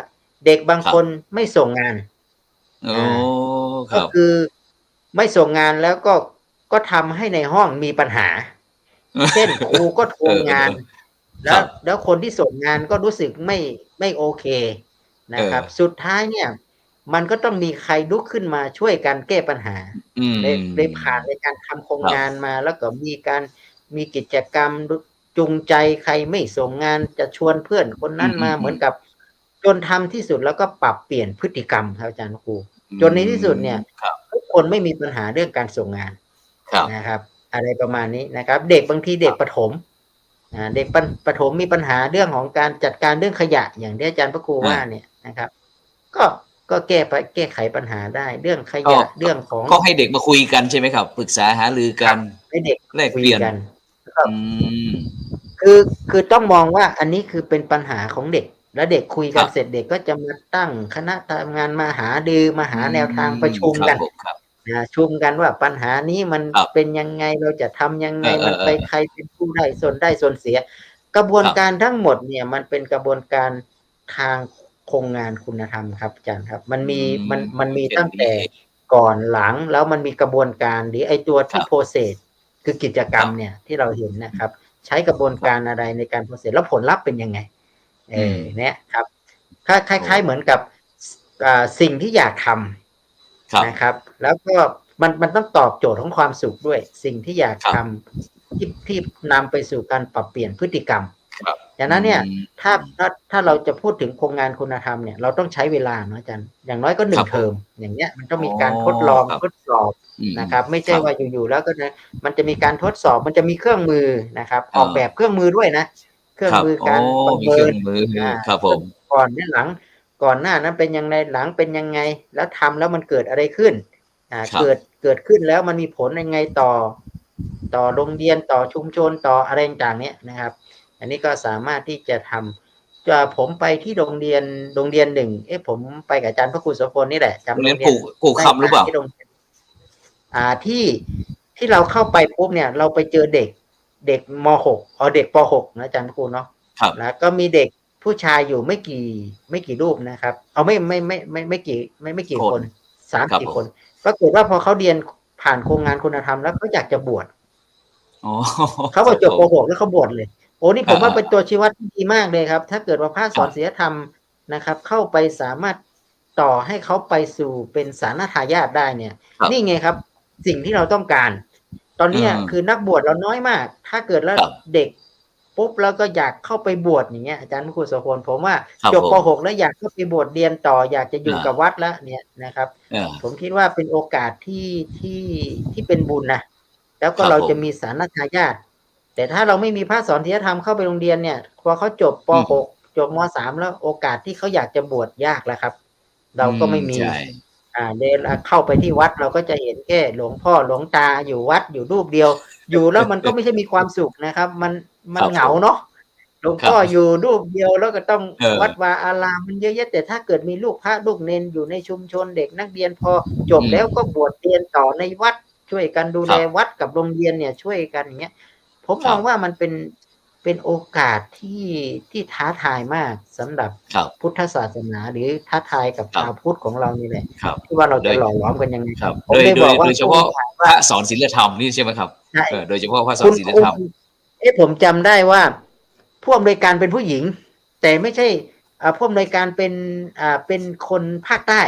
เด็กบาง ครับ คนไม่ส่งงาน โอ้ค ก็ รับ คือไม่ส่งงานแล้วก็ทำให้ในห้องมีปัญหา เช่นครูก็ทวงงาน แล้วคนที่ส่งงานก็รู้สึกไม่โอเคนะครับ สุดท้ายเนี่ย มันก็ต้องมีใครลุกขึ้นมาช่วยกันแก้ปัญหา อืม ได้ผ่านในการทำโครง ครับ งานมา แล้วก็มีกิจกรรมจูงใจใครไม่ส่งงานจะชวนเพื่อนคนนั้นมาเหมือนกับจนทำที่สุดแล้วก็ปรับเปลี่ยนพฤติกรรมครับอาจารย์ครูจนในที่สุดเนี่ย ครับ ทุกคนไม่มีปัญหาเรื่องการส่งงาน ครับ นะครับ อะไรประมาณนี้นะครับ เด็กบางทีเด็กประถมเด็กประถมมีปัญหาเรื่องของการจัดการเรื่องขยะอย่างที่อาจารย์พระครูว่าเนี่ยนะครับ ก็แก้ไขปัญหาได้เรื่องขยะเรื่องของ ก็ให้เด็กมาคุยกันใช่ไหมครับ ปรึกษาหารือกัน ให้เด็ก แลก คุ เป ย ลี่ยน กัน อืม คือต้องมองว่าอันนี้คือเป็นปัญหาของเด็ก แล้วเด็กคุยกัน ครับ เสร็จเด็กก็จะมาตั้งคณะทำงานมาหารือมาหาแนวทางประชุมกัน ครับผมครับ ชุมกันว่าปัญหานี้มัน ครับ เป็นยังไงเราจะทำยังไง เออ มันไปใครเป็นผู้ได้ส่วนเสีย กระบวนการทั้งหมดเนี่ยมันเป็นกระบวนการทางโครงงานคุณธรรมครับอาจารย์ครับ มันมี อืม มันมี เป็น ตั้งแต่ อย่างนี้ ก่อนหลังแล้วมันมีกระบวนการหรือไอตัวที่ ครับ โปรเซสคือกิจกรรม ครับ เนี่ยที่เราเห็นนะครับ ใช้กระบวนการอะไรในการโปรเซสแล้วผลลัพธ์เป็นยังไง เนี่ยครับคล้ายๆเหมือนกับสิ่งที่อยากท ครับ ำนะครับ แล้วก็มันต้องตอบโจทย์ของความสุขด้วย สิ่งที่อยาก ครับ ทำที่นำไปสู่การปรับเปลี่ยนพฤติกรรม ครับ ดังนั้นเนี่ย อืม ถ้าเราจะพูดถึงโครงงานคุณธรรมเนี่ยเราต้องใช้เวลาเนาะอาจารย์อย่างน้อยก็หนึ่ ครั ง บ เทอมอย่างเงี้ยมันต้องมี อ๋อ การทดลอง ครับ ทดสอบ อืม นะครับ ไม่ใช่ ครับ ว่าอยู่ๆแล้วก็นะมันจะมีการทดสอบมันจะมีเครื่องมือนะครับ อ่า ออกแบบเครื่องมือด้วยนะ เครื่อง ครับ มือ โอ้ การประ มี เมิ เครื่อน งมือ ครับผม ก่อนและหลังก่อนหน้านั้นเป็นยังไงหลังเป็นยังไง แล้วทำแล้วมันเกิดอะไรขึ้น ครับ เกิดขึ้นแล้วมันมีผลยังไงต่อโรงเรียนต่อชุมชนต่ออะไรต่างๆเนี่ยนะครับ อันนี้ก็สามารถที่จะทำผมไปที่โรงเรียนหนึ่งผมไปกับอาจารย์พระครูโสพลนี่แหละจำ โรงเรียนปู่คำหรือเปล่า ที่โรงเรียนที่เราเข้าไปปุ๊บเนี่ย เราไปเจอเด็กม .6 เด็กป .6 นะอาจารย์พระครูเนาะ ครับ แล้วก็มีเด็กผู้ชายอยู่ไม่กี่รูปนะครับไม่กี่คน ครับ 3-4 คนปรากฏว่าพอเขาเรียนผ่านโครงงานคุณธรรมแล้วเขาอยากจะบวช อ๋อ เขาบอกจบ ค ป รับผม .6 แล้วเขาบวชเลยโอ้นี่ผมว่า อ่า เป็นตัวชี้วัดที่ดีมากเลยครับ ถ้าเกิดว่าพระสอน ครับ ศีลธรรมนะครับ เข้าไปสามารถต่อให้เขาไปสู่เป็นสานทายาทได้เนี่ย ครับ นี่ไงครับ สิ่งที่เราต้องการ ตอนเนี้ย อืม คือนักบวชเราน้อยมาก ถ้าเกิดแล้ว ครับ เด็กปุ๊บแล้วก็อยากเข้าไปบวชอย่างเงี้ยอาจารย์พระครูโสพลผมว่า ครับ จบ ผม ป .6 แล้วอยากเข้าไปบวชเรียนต่ออยากจะอยู่กับวัดแล้วเนี่ยนะครับ ผมคิดว่าเป็นโอกาสที่เป็นบุญนะแล้วก็ ครับ เรา ผม จะมีสานทายาทแต่ถ้าเราไม่มีพระสอนศีลธรรมเข้าไปโรงเรียนเนี่ยพอเขาจบป .6 จบม .3 แล้วโอกาสที่เขาอยากจะบวชยากแล้วครับ เราก็ไม่มี ใช่ เดินเข้าไปที่วัดเราก็จะเห็นแค่หลวงพ่อหลวงตาอยู่วัดอยู่รูปเดียว อยู่แล้วมันก็ไม่ใช่มีความสุขนะครับ มัน ครับ เหงาเนาะหลวงพ่ออยู่รูปเดียวแล้วก็ต้อง วัดวาอารามมันเยอะแยะแต่ถ้าเกิดมีลูกพระลูกเนนอยู่ในชุมชนเด็กนักเรียนพอจบแล้วก็บวชเรียนต่อในวัดช่วยกันดูแลวัดกับโรงเรียนเนี่ยช่วยกันอย่างเงี้ยผมมองว่ามันเป็นโอกาสที่ท้าทายมากสำหรับ ครับ พุทธศาสนาหรือท้าทายกับ ครับ ชาวพุทธของเรานี่แหละ ครับ ที่ว่าเรา โด จะ ย หล่อหลอมกันยังไง ครับ ผม โดย ได้บอกว่า โดยเฉพาะพระสอนศีลธรรมนี่ใช่ไหมครับ ใช่ โดยเฉพาะพระสอนศีลธรรม ผมจำได้ว่าผู้อำนวยการเป็นผู้หญิง แต่ไม่ใช่ผู้อำนวยการเป็นคนภาคใต้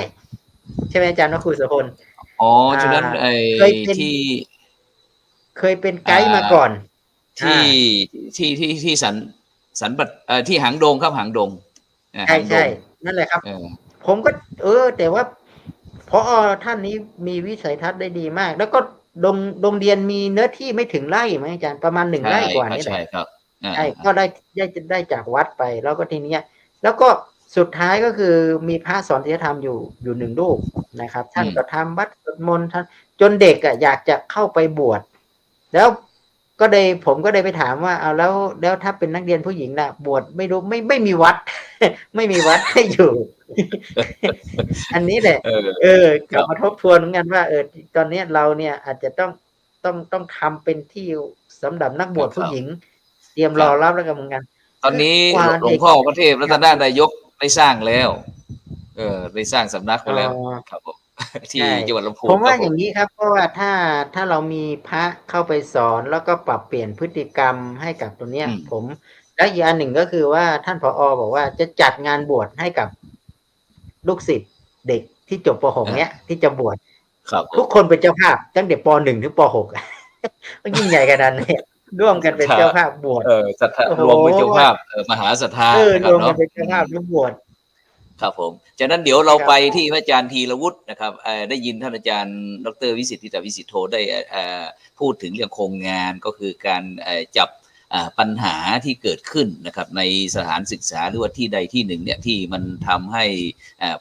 ใช่ไหมอาจารย์วคุโสพล อ๋อฉะนั้นไอ้ เคยเป็น ที่ เคยเป็นไกด์มาก่อน ที่สันบัดที่หางดงครับหางดง ใช่ หางด ใช่ ง นั่นแหละครับ เออ ผมก็แต่ว่าพอท่านนี้มีวิสัยทัศน์ได้ดีมาก แล้วก็โรงเรียนมีเนื้อที่ไม่ถึงไร่ไหมอาจารย์ประมาณ1 ไร่กว่านี่แห ใช่ ละ ครับ ใช่ก็ได้จากวัดไปแล้วก็ทีเนี้ยแล้วก็สุดท้ายก็คือมีพระสอนศีลธรรมอยู่1 รูปนะครับ ท่านก็ทำวัดสวดมนต์ท่าน จนเด็กอ่ะอยากจะเข้าไปบวชแล้วผมก็ได้ไปถามว่าเอาแล้วถ้าเป็นนักเรียนผู้หญิงน่ะบวชไม่รู้ไม่มีวัด ไม่มีวัดให้อยู่ อันนี้แหละ กลับมาทบทวนเหมือนกันว่าตอนนี้เราเนี่ยอาจจะต้องทำเป็นที่สำหรับนักบวชผู้หญิง เตรียมรอรับแล้วกันเหมือนกัน ตอนนี้ กว่า หลวงพ่อพระเทพรัตนนายกได้สร้างแล้ว ได้สร้างสำนักไปแล้วครับผม ที่จังหวัดลำพูน ผมว่า ครับ อย่างนี้ครับเพราะว่าถ้าเรามีพระเข้าไปสอนแล้วก็ปรับเปลี่ยนพฤติกรรมให้กับตัวเนี้ย และอีกอันหนึ่งก็คือว่าท่านผอ.บอกว่าจะจัดงานบวชให้กับลูกศิษย์เด็กที่จบป .6 เนี้ยที่จะบวช ครับ ทุกคนเป็นเจ้าภาพตั้งแต่ป .1 ถึงป .6 มันยิ่งใหญ่ขนาดนี้ร่วมกันเป็นเจ้าภาพบวช ศรัทธารวมเป็นเจ้าภาพมหาศรัทธานะค ร รับ วมกัน เนาะ เป็นเจ้าภาพร่วมบวช ครับผมจากนั้นเดี๋ยวเราไปที่พระอาจารย์ธีรวุฒินะครับได้ยินท่านอาจารย์ดร.วิสิทธิวิสิทโธได้พูดถึงเรื่องโครงงานก็คือการจับปัญหาที่เกิดขึ้นนะครับในสถานศึกษาหรือว่าที่ใดที่หนึ่งเนี่ยที่มันทำให้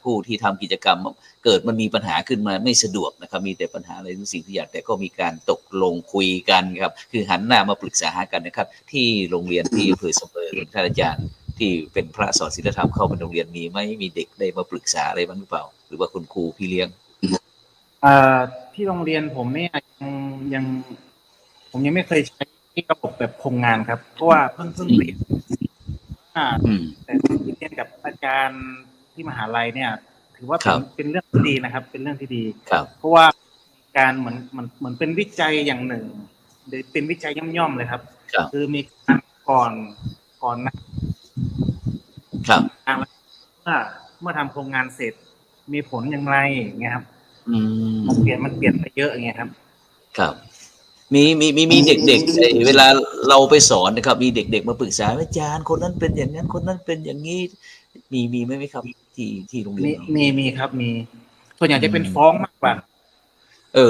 ผู้ที่ทำกิจกรรมเกิดมันมีปัญหาขึ้นมาไม่สะดวกนะครับมีแต่ปัญหาอะไรทุกสิ่งทุกอย่างแต่ก็มีการตกลงคุยกันครับคือหันหน้ามาปรึกษาหากันนะครับที่โรงเรียนที่อำเภอเสมิงท่านอาจารย์ที่เป็นพระสอนศีลธรรมเข้ามาโรงเรียนมีไหมมีเด็กได้มาปรึกษาอะไรบ้างหรือเปล่าหรือว่าคุณครูพี่เลี้ยงที่โรงเรียนผมเนี่ยยังผมยังไม่เคยใช้ระบบแบบโครงงานครับเพราะว่าเพิ่งเรียนแต่ที่เรียนกับอาจารย์ที่มหาลัยเนี่ยถือว่าเป็นเรื่องที่ดีนะครับเป็นเรื่องที่ดีเพราะว่าการเหมือนเป็นวิจัยอย่างหนึ่งหรือเป็นวิจัยย่อมๆเลยครับคือมีการก่อนครับเมื่อทำโครงงานเสร็จมีผลอย่างไรอย่างเงี้ยครับมันเปลี่ยนไปเยอะอย่างเงี้ยครับครับมีเด็กๆเวลาเราไปสอนนะครับมีเด็กๆมาปรึกษาอาจารย์คนนั้นเป็นอย่างนั้นคนนั้นเป็นอย่างนี้มีไหมครับที่โรงเรียนมีครับมีส่วนใหญ่จะเป็นฟ้องมากกว่า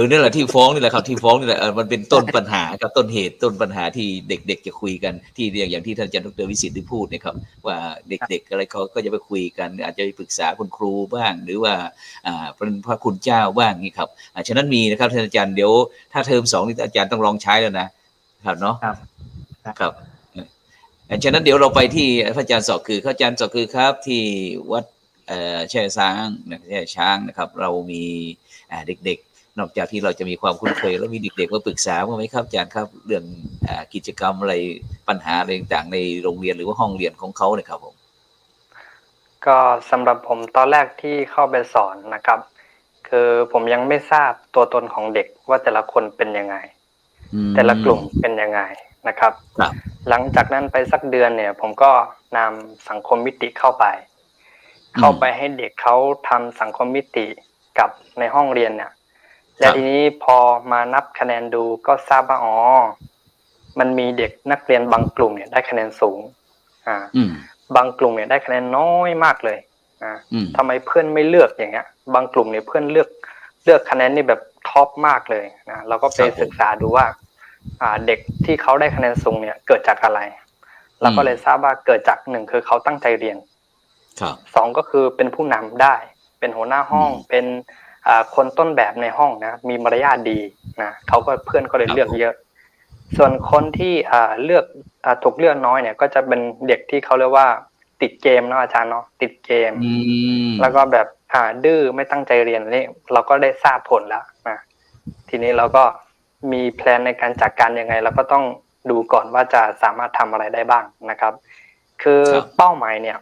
นี่แหละที่ฟ้องนี่แหละครับที่ฟ้องนี่แหละมันเป็นต้นปัญหาครับต้นเหตุต้นปัญหาที่เด็กๆจะคุยกันที่อย่างที่ท่านอาจารย์ดร.วิสิทธิ์ได้พูดนะครับว่าเด็กๆอะไรเขาก็จะไปคุยกันอาจจะไปปรึกษาคุณครูบ้างหรือว่าเป็นพระคุณเจ้าบ้างนี่ครับฉะนั้นมีนะครับท่านอาจารย์เดี๋ยวถ้าเทอม2นี่อาจารย์ต้องลองใช้แล้วนะครับเนาะครับฉะนั้นเดี๋ยวเราไปที่พระอาจารย์สอกคือพระอาจารย์สอกคือครับที่วัดแช่ช้างนะครับเรามีเด็กนอกจากที่เราจะมีความคุ้นเคยแล้วมีเด็กๆมาปรึกษาบ้างไหมครับอาจารย์ครับเรื่องกิจกรรมอะไรปัญหาอะไรต่างๆในโรงเรียนหรือว่าห้องเรียนของเขาเนี่ยครับผมก็สำหรับผมตอนแรกที่เข้าไปสอนนะครับคือผมยังไม่ทราบตัวตนของเด็กว่าแต่ละคนเป็นยังไงแต่ละกลุ่มเป็นยังไงนะครับหลังจากนั้นไปสักเดือนเนี่ยผมก็นำสังคมมิติเข้าไปให้เด็กเขาทำสังคมมิติกับในห้องเรียนเนี่ยและทีนี้พอมานับคะแนนดูก็ทราบว่ามันมีเด็กนักเรียนบางกลุ่มเนี่ยได้คะแนนสูงบางกลุ่มเนี่ยได้คะแนนน้อยมากเลยทำไมเพื่อนไม่เลือกอย่างเงี้ยบางกลุ่มเนี่ยเพื่อนเลือกคะแนนนี่แบบท็อปมากเลยนะเราก็ไปศึกษาดูว่าเด็กที่เขาได้คะแนนสูงเนี่ยเกิดจากอะไรเราก็เลยทราบว่าเกิดจาก1คือเขาตั้งใจเรียน2ก็คือเป็นผู้นำได้เป็นหัวหน้าห้องเป็นคนต้นแบบในห้องนะมีมารยาทดีนะเขาก็เพื่อนก็เลยเลือกเยอะส่วนคนที่เลือกถูกเลือกน้อยเนี่ยก็จะเป็นเด็กที่เขาเรียกว่าติดเกมเนาะอาจารย์เนาะติดเกมแล้วก็แบบดื้อไม่ตั้งใจเรียนนี่เราก็ได้ทราบผลแล้วนะทีนี้เราก็มีแพลนในการจัดการยังไงเราก็ต้องดูก่อนว่าจะสามารถทำอะไรได้บ้างนะครับคือเป้าหมายเนี่ย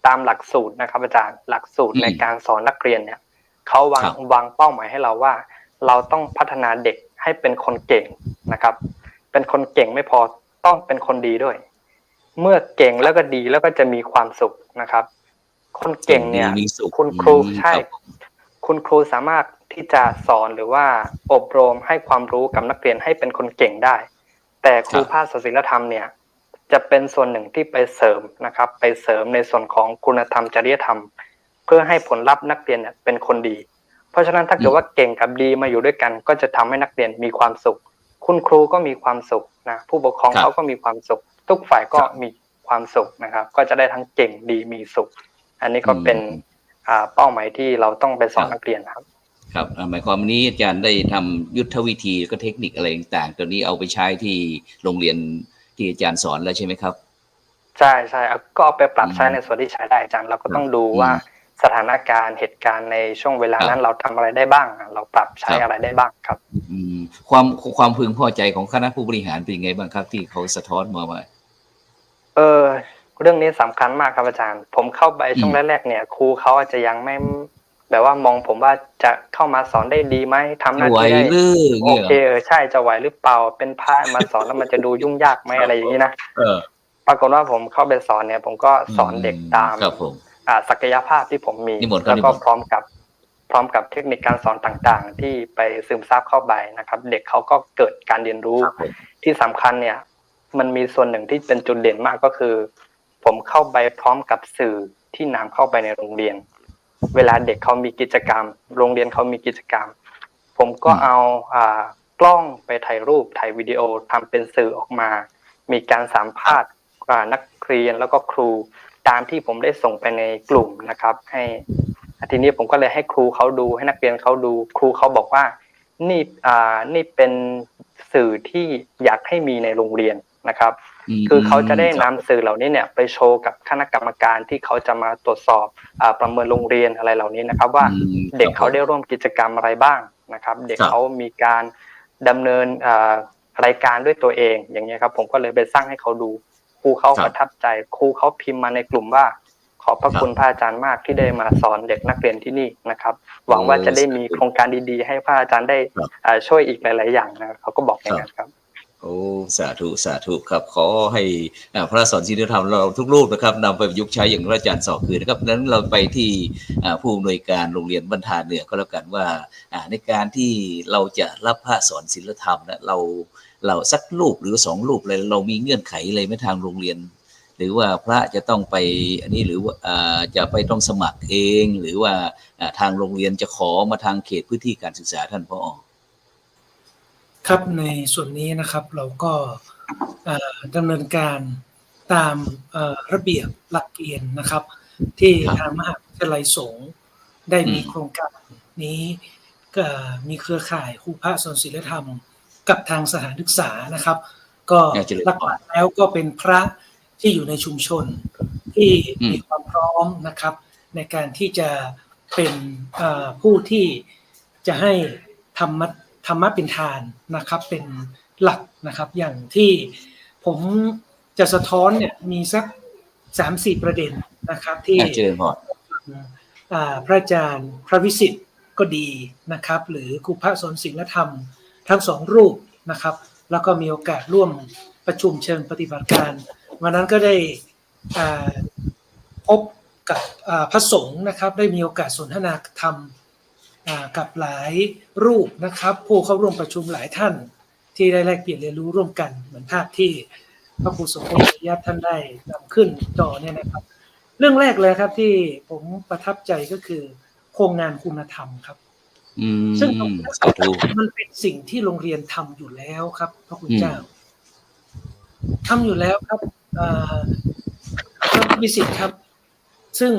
ตามหลักสูตรนะครับอาจารย์หลักสูตรในการสอนนักเรียนเนี่ยเขาวางเป้าหมายให้เราว่าเราต้องพัฒนาเด็กให้เป็นคนเก่งนะครับเป็นคนเก่งไม่พอต้องเป็นคนดีด้วยเมื่อเก่งแล้วก็ดีแล้วก็จะมีความสุขนะครับคนเก่งเนี่ยคุณครูใช่คุณครูสามารถที่จะสอนหรือว่าอบรมให้ความรู้กับนักเรียนให้เป็นคนเก่งได้แต่ครูภาคศิลธรรมเนี่ยจะเป็นส่วนหนึ่งที่ไปเสริมนะครับไปเสริมในส่วนของคุณธรรมจริยธรรมเพื่อให้ผลลัพธ์นักเรียนเนี่ยเป็นคนดีเพราะฉะนั้นถ้าเกิดว่าเก่งกับดีมาอยู่ด้วยกันก็จะทำให้นักเรียนมีความสุขคุณครูก็มีความสุขนะผู้ปกครองเขาก็มีความสุขทุกฝ่ายก็มีความสุขนะครับก็จะได้ทั้งเก่งดีมีสุขอันนี้ก็เป็นเป้าหมายที่เราต้องไปสอนนักเรียนครับ ครับหมายความว่านี้อาจารย์ได้ทำยุทธวิธีแล้วก็เทคนิคอะไรต่างๆตัวนี้เอาไปใช้ที่โรงเรียนที่อาจารย์สอนแล้วใช่ไหมครับใช่ใช่ก็เอาไปปรับใช้ในส่วนที่ใช้ได้อาจารย์เราก็ต้องดูว่าสถานการณ์เหตุการณ์ในช่วงเวลานั้นเราทำอะไรได้บ้างเราปรับใช้อะไรได้บ้างครับความพึงพอใจของคณะผู้บริหารเป็นยังไงบ้างครับที่เขาสะท้อนมาว่าเรื่องนี้สำคัญมากครับอาจารย์ผมเข้าไปช่วงแรกๆเนี่ยครูเขาอาจจะยังไม่แบบว่ามองผมว่าจะเข้ามาสอนได้ดีไหมทำหน้าที่ได้โอเคใช่จะไหวหรือเปล่าเป็นพระมาสอนแล้วมันจะดูยุ่งยากไหมอะไรอย่างนี้นะปรากฏว่าผมเข้าไปสอนเนี่ยผมก็สอนเด็กตามศักยภาพที่ผมมีแล้วก็พร้อมกับเทคนิคการสอนต่างๆที่ไปซึมซับเข้าไปนะครับเด็กเขาก็เกิดการเรียนรู้ที่สำคัญเนี่ยมันมีส่วนหนึ่งที่เป็นจุดเด่นมากก็คือผมเข้าไปพร้อมกับสื่อที่นำเข้าไปในโรงเรียนเวลาเด็กเขามีกิจกรรมโรงเรียนเขามีกิจกรรมผมก็เอากล้องไปถ่ายรูปถ่ายวิดีโอทำเป็นสื่อออกมามีการสัมภาษณ์นักเรียนแล้วก็ครูตามที่ผมได้ส่งไปในกลุ่มนะครับให้ทีนี้ผมก็เลยให้ครูเขาดูให้นักเรียนเขาดูครูเขาบอกว่านี่เป็นสื่อที่อยากให้มีในโรงเรียนนะครับคือเขาจะได้นำสื่อเหล่านี้เนี่ยไปโชว์กับคณะกรรมการที่เขาจะมาตรวจสอบประเมินโรงเรียนอะไรเหล่านี้นะครับว่าเด็กเขาได้ร่วมกิจกรรมอะไรบ้างนะครับเด็กเขามีการดำเนินรายการด้วยตัวเองอย่างเงี้ยครับผมก็เลยไปสร้างให้เขาดูครูเขาประทับใจครูเขาพิมพ์มาในกลุ่มว่าขอบพระคุณพระอาจารย์มากที่ได้มาสอนเด็กนักเรียนที่นี่นะครับหวังว่าจะได้มีโครงการดีๆให้พระอาจารย์ได้ช่วยอีกหลายๆอย่างนะเขาก็บอกอย่างนั้นครับโอ้สาธุครับขอให้พระสอนศีลธรรมเราทุกรูปนะครับนำไปประยุกต์ใช้อย่างพระอาจารย์สอนคือนะครับนั้นเราไปที่ผู้อำนวยการโรงเรียนบรรทาเหนือก็แล้วกันว่าในการที่เราจะรับพระสอนศีลธรรมนะเราสักรูปหรือ2รูปเลยเรามีเงื่อนไขอะไรไหมทางโรงเรียนหรือว่าพระจะต้องไปอันนี้หรือว่าจะไปต้องสมัครเองหรือว่าทางโรงเรียนจะขอมาทางเขตพื้นที่การศึกษาท่านผอ.ครับในส่วนนี้นะครับเราก็ดำเนินการตามระเบียบหลักเกณฑ์นะครับที่ทางมหาวิทยาลัยสงฆ์ได้มีโครงการนี้ก็มีเครือข่ายครูพระสอนศีลธรรมกับทางสถานศึกษานะครับก็หลักๆแล้วก็เป็นพระที่อยู่ในชุมชนที่มีความพร้อมนะครับในการที่จะเป็นผู้ที่จะให้ธรรมะเป็นทานนะครับเป็นหลักนะครับอย่างที่ผมจะสะท้อนเนี่ยมีสัก 3-4 ประเด็นนะครับที่พระอาจารย์พระวิสิทธิ์ก็ดีนะครับหรือครูพระสอนศีลธรรมทั้ง2รูปนะครับแล้วก็มีโอกาสร่วมประชุมเชิงปฏิบัติการวันนั้นก็ได้พบกับพระสงฆ์นะครับได้มีโอกาสสนทนาธรรมกับหลายรูปนะครับผู้เข้าร่วมประชุมหลายท่านที่ได้แลกเปลี่ยนเรียนรู้ร่วมกันเหมือนภาพที่พระครูสมพงษ์ญาติท่านได้นำขึ้นจอเนี่ยนะครับเรื่องแรกเลยครับที่ผมประทับใจก็คือโครงงานคุณธรรมครับซึ่งมันเป็นสิ่งที่โรงเรียนทำอยู่แล้วครับพระคุณเจ้าทำอยู่แล้วครับพระวิสิทธิ์ครับซึ่ง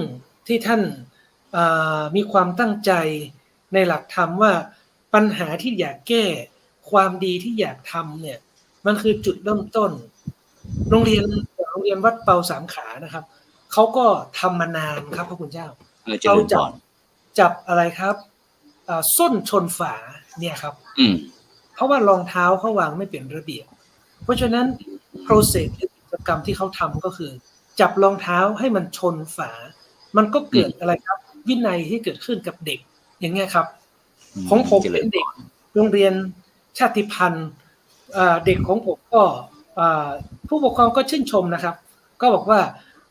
ที่ท่านมีความตั้งใจในหลักธรรมว่าปัญหาที่อยากแก้ความดีที่อยากทำเนี่ยมันคือจุดเริ่มต้นโรงเรียนวัดเปาสามขานะครับเขาก็ทำมานานครับพระคุณเจ้าเราจับอะไรครับส้นชนฝาเนี่ยครับเพราะว่ารองเท้าเขาวางไม่เป็นระเบียบเพราะฉะนั้น process หรือกิจกรรมที่เขาทำก็คือจับรองเท้าให้มันชนฝามันก็เกิดอะไรครับวินัยที่เกิดขึ้นกับเด็กอย่างเงี้ยครับของผมเป็นเด็กโรงเรียนชาติพันธุ์เด็กของผมก็ผู้ปกครองก็ชื่นชมนะครับก็บอกว่า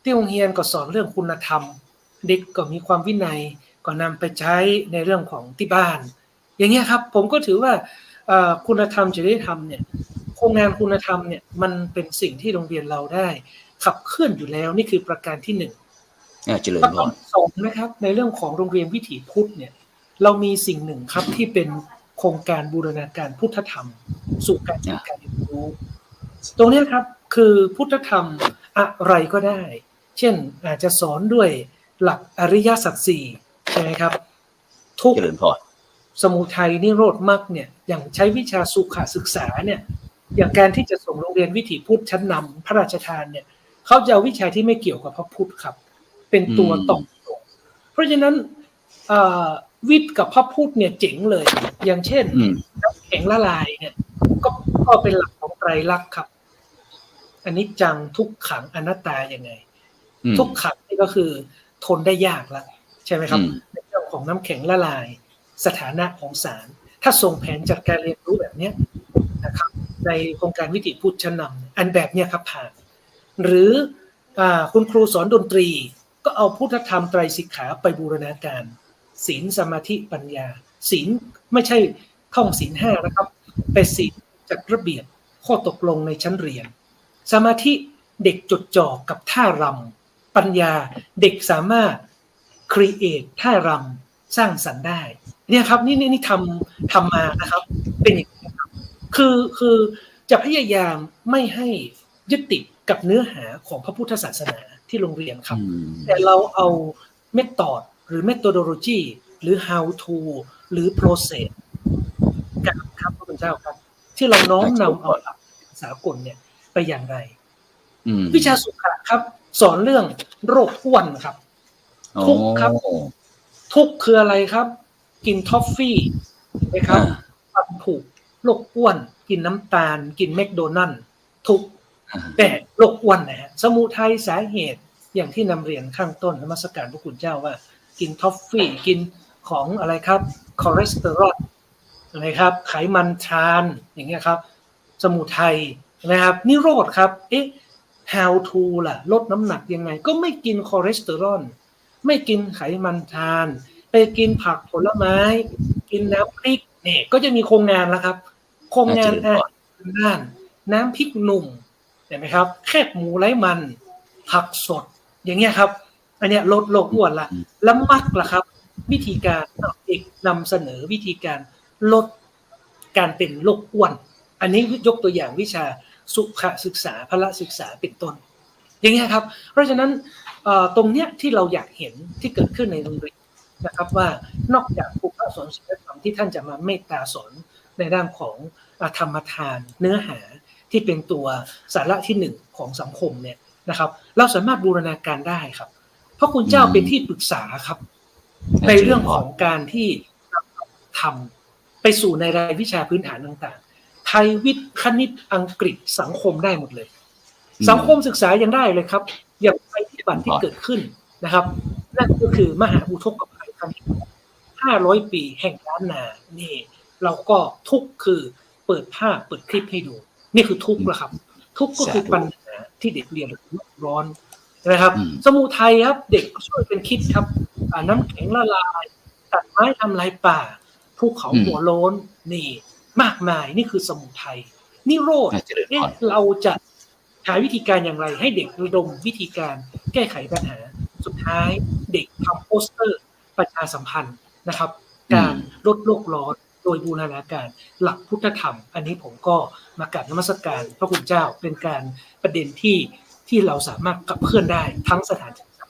ที่โรงเรียนก็สอนเรื่องคุณธรรมเด็กก็มีความวินัยก็นำไปใช้ในเรื่องของที่บ้านอย่างเงี้ยครับผมก็ถือว่าคุณธรรมจริยธรรมเนี่ยโครงงานคุณธรรมเนี่ยมันเป็นสิ่งที่โรงเรียนเราได้ขับเคลื่อนอยู่แล้วนี่คือประการที่1ประการที่2นะครับในเรื่องของโรงเรียนวิถีพุทธเนี่ยเรามีสิ่งหนึ่งครับที่เป็นโครงการบูรณาการพุทธธรรมสู่การจัดการเรียนรู้ตรงนี้ครับคือพุทธธรรมอะไรก็ได้เช่นอาจจะสอนด้วยหลักอริยสัจ4ใช่ไหมครับทุก สมุทัยนิโรธมรรคเนี่ยอย่างใช้วิชาสุขศึกษาเนี่ยอย่างการที่จะส่งโรงเรียนวิถีพุทธชั้นนำพระราชทานเนี่ยเขาจะเอาวิชาที่ไม่เกี่ยวกับพระพุทธครับเป็นตัวตอบโจทย์เพราะฉะนั้นวิทย์กับพระพุทธเนี่ยเจ๋งเลยอย่างเช่นน้ำแข็งละลายเนี่ยก็เป็นหลักของไตรลักษณ์ครับอนิจจังทุกขังอนัตตายังไงทุกขังนี่ก็คือทนได้ยากละใช่ไหมครับในเรื่องของน้ำแข็งละลายสถานะของสารถ้าส่งแผนจัดการเรียนรู้แบบนี้นะครับในโครงการวิถีพุทธชั้นนำอันแบบนี้ครับผ่านหรือคุณครูสอนดนตรีก็เอาพุทธธรรมไตรสิกขาไปบูรณาการศีลสมาธิปัญญาศีลไม่ใช่ท่องศีล5นะครับเป็นศีลจัดระเบียบข้อตกลงในชั้นเรียนสมาธิเด็กจดจ่อกับท่ารำปัญญาเด็กสามารถครีเอทท่ารำสร้างสรรค์ได้เนี่ยครับนี่ทำมานะครับเป็นอย่างนี้ครับคือจะพยายามไม่ให้ยึดติดกับเนื้อหาของพระพุทธศาสนาที่โรงเรียนครับแต่เราเอาเมธอดหรือ methodology หรือ how to หรือ process การครับพระคุณเจ้าครับที่เราน้อมนำเอาหลักสากลเนี่ยไปอย่างไรวิชาสุขะครับสอนเรื่องโรคอ้วนครับทุกข์ครับทุกข์คืออะไรครับกินทอฟฟี่นะครับฟันผุโรคอ้วนกินน้ำตาลกินแมคโดนัลด์ทุกข์แต่โรคอ้วนนะฮะสมุทัยสาเหตุอย่างที่นำเรียนข้างต้นนมัสการพระคุณเจ้าว่ากินทอฟฟี่กินของอะไรครับคอเลสเตอรอลอะไรครับไขมันทรานอย่างเงี้ยครับสมุทัยนะครับนิโรธครับhow to ล่ะลดน้ำหนักยังไงก็ไม่กินคอเลสเตอรอลไม่กินไขมันทรานไปกินผักผลไม้กินน้ำพริกเนี่ยก็จะมีโครงงานแล้วครับโครงงานด้านน้ำพริกหนุ่มเห็นไหมครับแคบหมูไร้มันผักสดอย่างเงี้ยครับอันเนี้ยลดโรคอ้วนละแล้วมักล่ะครับวิธีการเอกนำเสนอวิธีการลดการเป็นโรคอ้วนอันนี้ยกตัวอย่างวิชาสุขศึกษาพละศึกษาเป็นต้นอย่างเงี้ยครับเพราะฉะนั้นตรงเนี้ยที่เราอยากเห็นที่เกิดขึ้นในโรงเรียนนะครับว่านอกจากครูพระสอนศีลธรรมที่ท่านจะมาเมตตาสอนในด้านของธรรมทานเนื้อหาที่เป็นตัวสาระที่หนึ่งของสังคมเนี่ยนะครับเราสามารถบูรณาการได้ครับเพราะคุณเจ้าเป็นที่ปรึกษาครับในเรื่องของการที่ทำไปสู่ในรายวิชาพื้นฐานต่างๆไทยวิทย์คณิตอังกฤษสังคมได้หมดเลยสังคมศึกษายังได้เลยครับอย่างภัยพิบัติที่เกิดขึ้นนะครับนั่นก็คือมหาอุทกภัยครั้งที่500 ปีแห่งล้านนานี่เราก็ทุกข์คือเปิดภาพเปิดคลิปให้ดูนี่คือทุกข์ละครับทุกข์ก็คือปัญหาที่เด็กเรียนร้อนนะครับสมุทัยครับเด็กช่วยเป็นคิดครับน้ำแข็งละลายตัดไม้ทำลายป่าภูเขาหัวโล้นนี่มากมายนี่คือสมุทัยนิโรธเราจะหาวิธีการอย่างไรให้เด็กระดมวิธีการแก้ไขปัญหาสุดท้ายเด็กทำโปสเตอร์ประชาสัมพันธ์นะครับการลดโลกร้อนโดยบูรณาการหลักพุทธธรรมอันนี้ผมก็มากราบนมัสการพระคุณเจ้าเป็นการประเด็นที่เราสามารถขับเคลื่อนได้ทั้งสถานศึกษา